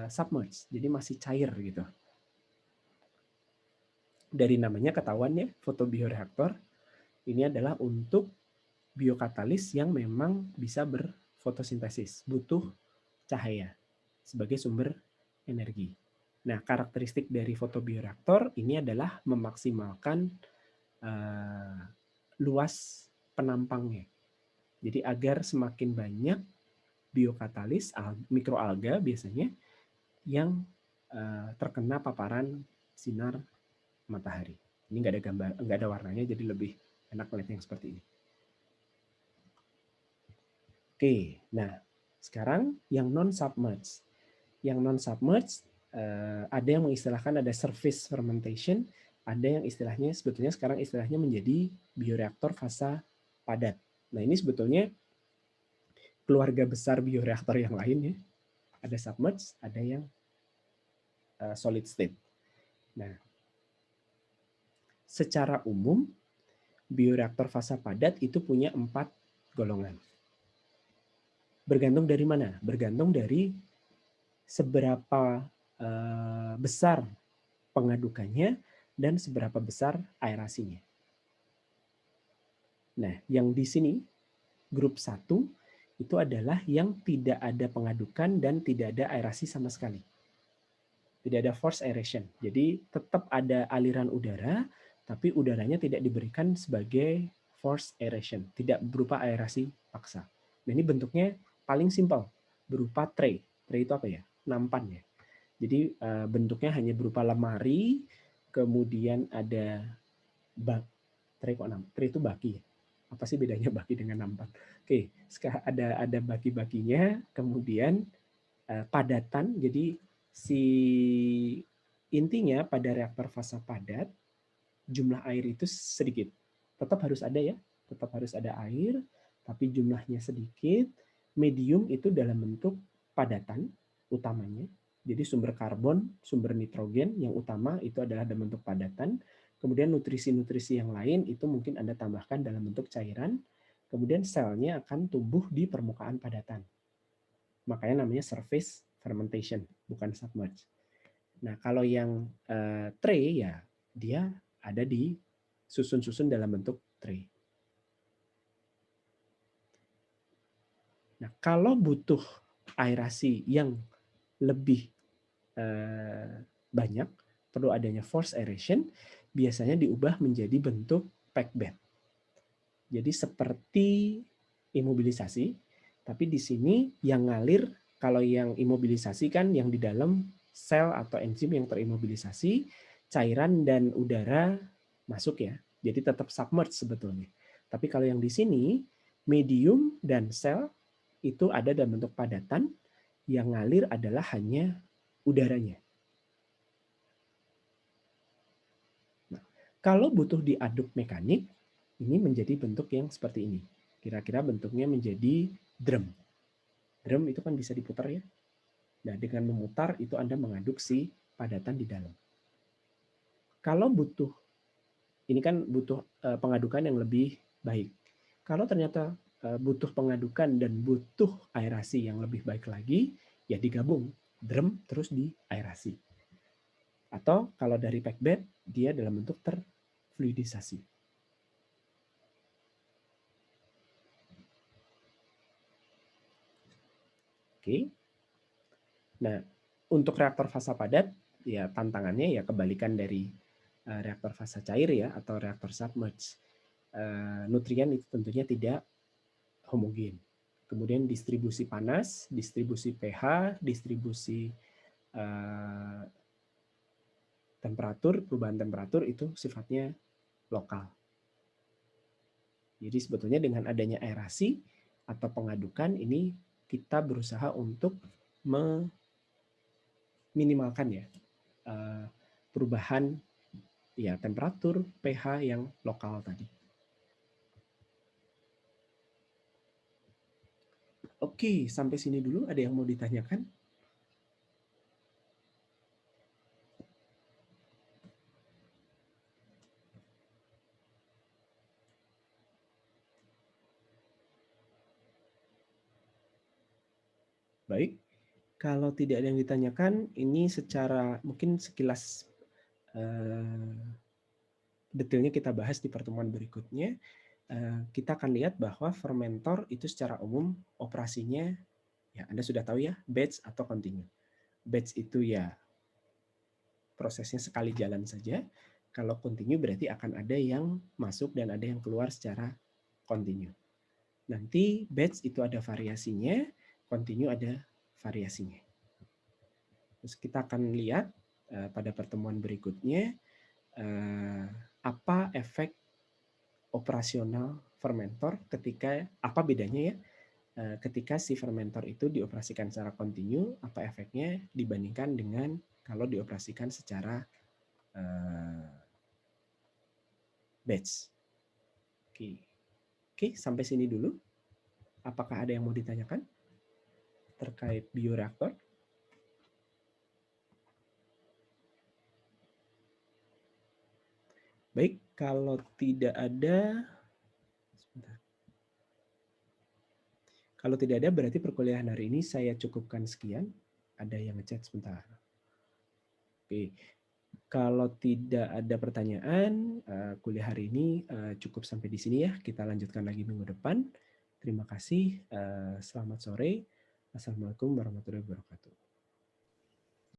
Speaker 1: submerged, jadi masih cair gitu. Dari namanya ketahuan ya, fotobioreaktor ini adalah untuk biokatalis yang memang bisa berfotosintesis, butuh cahaya sebagai sumber energi. Nah, karakteristik dari fotobioreaktor ini adalah memaksimalkan luas penampangnya. Jadi agar semakin banyak biokatalis, mikroalga biasanya, yang terkena paparan sinar matahari. Ini nggak ada warnanya, jadi lebih enak melihatnya yang seperti ini. Oke, nah sekarang yang non-submerged. Yang non-submerged ada yang mengistilahkan ada surface fermentation, ada yang istilahnya sebetulnya sekarang istilahnya menjadi bioreaktor fasa padat. Nah, ini sebetulnya keluarga besar bioreaktor yang lain ya. Ada submerged, ada yang solid state. Nah, secara umum bioreaktor fasa padat itu punya 4 golongan. Bergantung dari mana? Bergantung dari seberapa besar pengadukannya dan seberapa besar aerasinya. Nah, yang di sini grup 1 itu adalah yang tidak ada pengadukan dan tidak ada aerasi sama sekali. Tidak ada forced aeration. Jadi tetap ada aliran udara, tapi udaranya tidak diberikan sebagai forced aeration, tidak berupa aerasi paksa. Nah, ini bentuknya paling simpel, berupa tray. Tray itu apa ya? Nampan ya. Jadi bentuknya hanya berupa lemari, kemudian ada tray kok tray itu baki ya? Apa sih bedanya baki dengan nampan? Oke, sekarang ada baki-bakinya, kemudian padatan. Jadi si intinya pada reaktor fasa padat jumlah air itu sedikit. Tetap harus ada ya, tetap harus ada air, tapi jumlahnya sedikit. Medium itu dalam bentuk padatan utamanya. Jadi sumber karbon, sumber nitrogen yang utama itu adalah dalam bentuk padatan. Kemudian nutrisi-nutrisi yang lain itu mungkin Anda tambahkan dalam bentuk cairan. Kemudian selnya akan tumbuh di permukaan padatan. Makanya namanya surface fermentation, bukan submerge. Nah, kalau yang tray ya dia ada di susun-susun dalam bentuk tray. Nah, kalau butuh aerasi yang lebih banyak, perlu adanya forced aeration, biasanya diubah menjadi bentuk packed bed. Jadi seperti imobilisasi, tapi di sini yang ngalir, kalau yang imobilisasi kan yang di dalam sel atau enzim yang terimobilisasi, cairan dan udara masuk ya. Jadi tetap submerge sebetulnya. Tapi kalau yang di sini, medium dan sel itu ada dalam bentuk padatan, yang ngalir adalah hanya udaranya. Nah, kalau butuh diaduk mekanik, ini menjadi bentuk yang seperti ini. Kira-kira bentuknya menjadi drum. Drum itu kan bisa diputar ya. Nah, dengan memutar itu Anda mengaduk si padatan di dalam. Kalau butuh, ini kan butuh pengadukan yang lebih baik. Kalau ternyata butuh pengadukan dan butuh aerasi yang lebih baik lagi, ya digabung drum terus diaerasi. Atau kalau dari packed bed, dia dalam bentuk terfluidisasi. Oke. Nah, untuk reaktor fasa padat, ya tantangannya ya kebalikan dari reaktor fasa cair ya, atau reaktor submerge. Nutrien itu tentunya tidak homogen. Kemudian distribusi panas, distribusi pH, distribusi temperatur, perubahan temperatur itu sifatnya lokal. Jadi sebetulnya dengan adanya aerasi atau pengadukan ini kita berusaha untuk meminimalkan ya perubahan ya temperatur, pH yang lokal tadi. Oke, sampai sini dulu. Ada yang mau ditanyakan? Baik, kalau tidak ada yang ditanyakan, ini secara mungkin sekilas detailnya kita bahas di pertemuan berikutnya. Kita akan lihat bahwa fermentor itu secara umum operasinya, ya Anda sudah tahu ya, batch atau continue. Batch itu ya prosesnya sekali jalan saja. Kalau continue berarti akan ada yang masuk dan ada yang keluar secara continue. Nanti batch itu ada variasinya, continue ada variasinya. Terus kita akan lihat pada pertemuan berikutnya apa efek operasional fermentor ketika, apa bedanya ya ketika si fermentor itu dioperasikan secara continue, apa efeknya dibandingkan dengan kalau dioperasikan secara batch. Oke, sampai sini dulu. Apakah ada yang mau ditanyakan terkait bioreaktor? Baik, kalau tidak ada, sebentar. Kalau tidak ada berarti perkuliahan hari ini saya cukupkan sekian. Ada yang ngechat sebentar. Oke, kalau tidak ada pertanyaan, kuliah hari ini cukup sampai di sini ya. Kita lanjutkan lagi minggu depan. Terima kasih. Selamat sore. Assalamualaikum warahmatullahi wabarakatuh.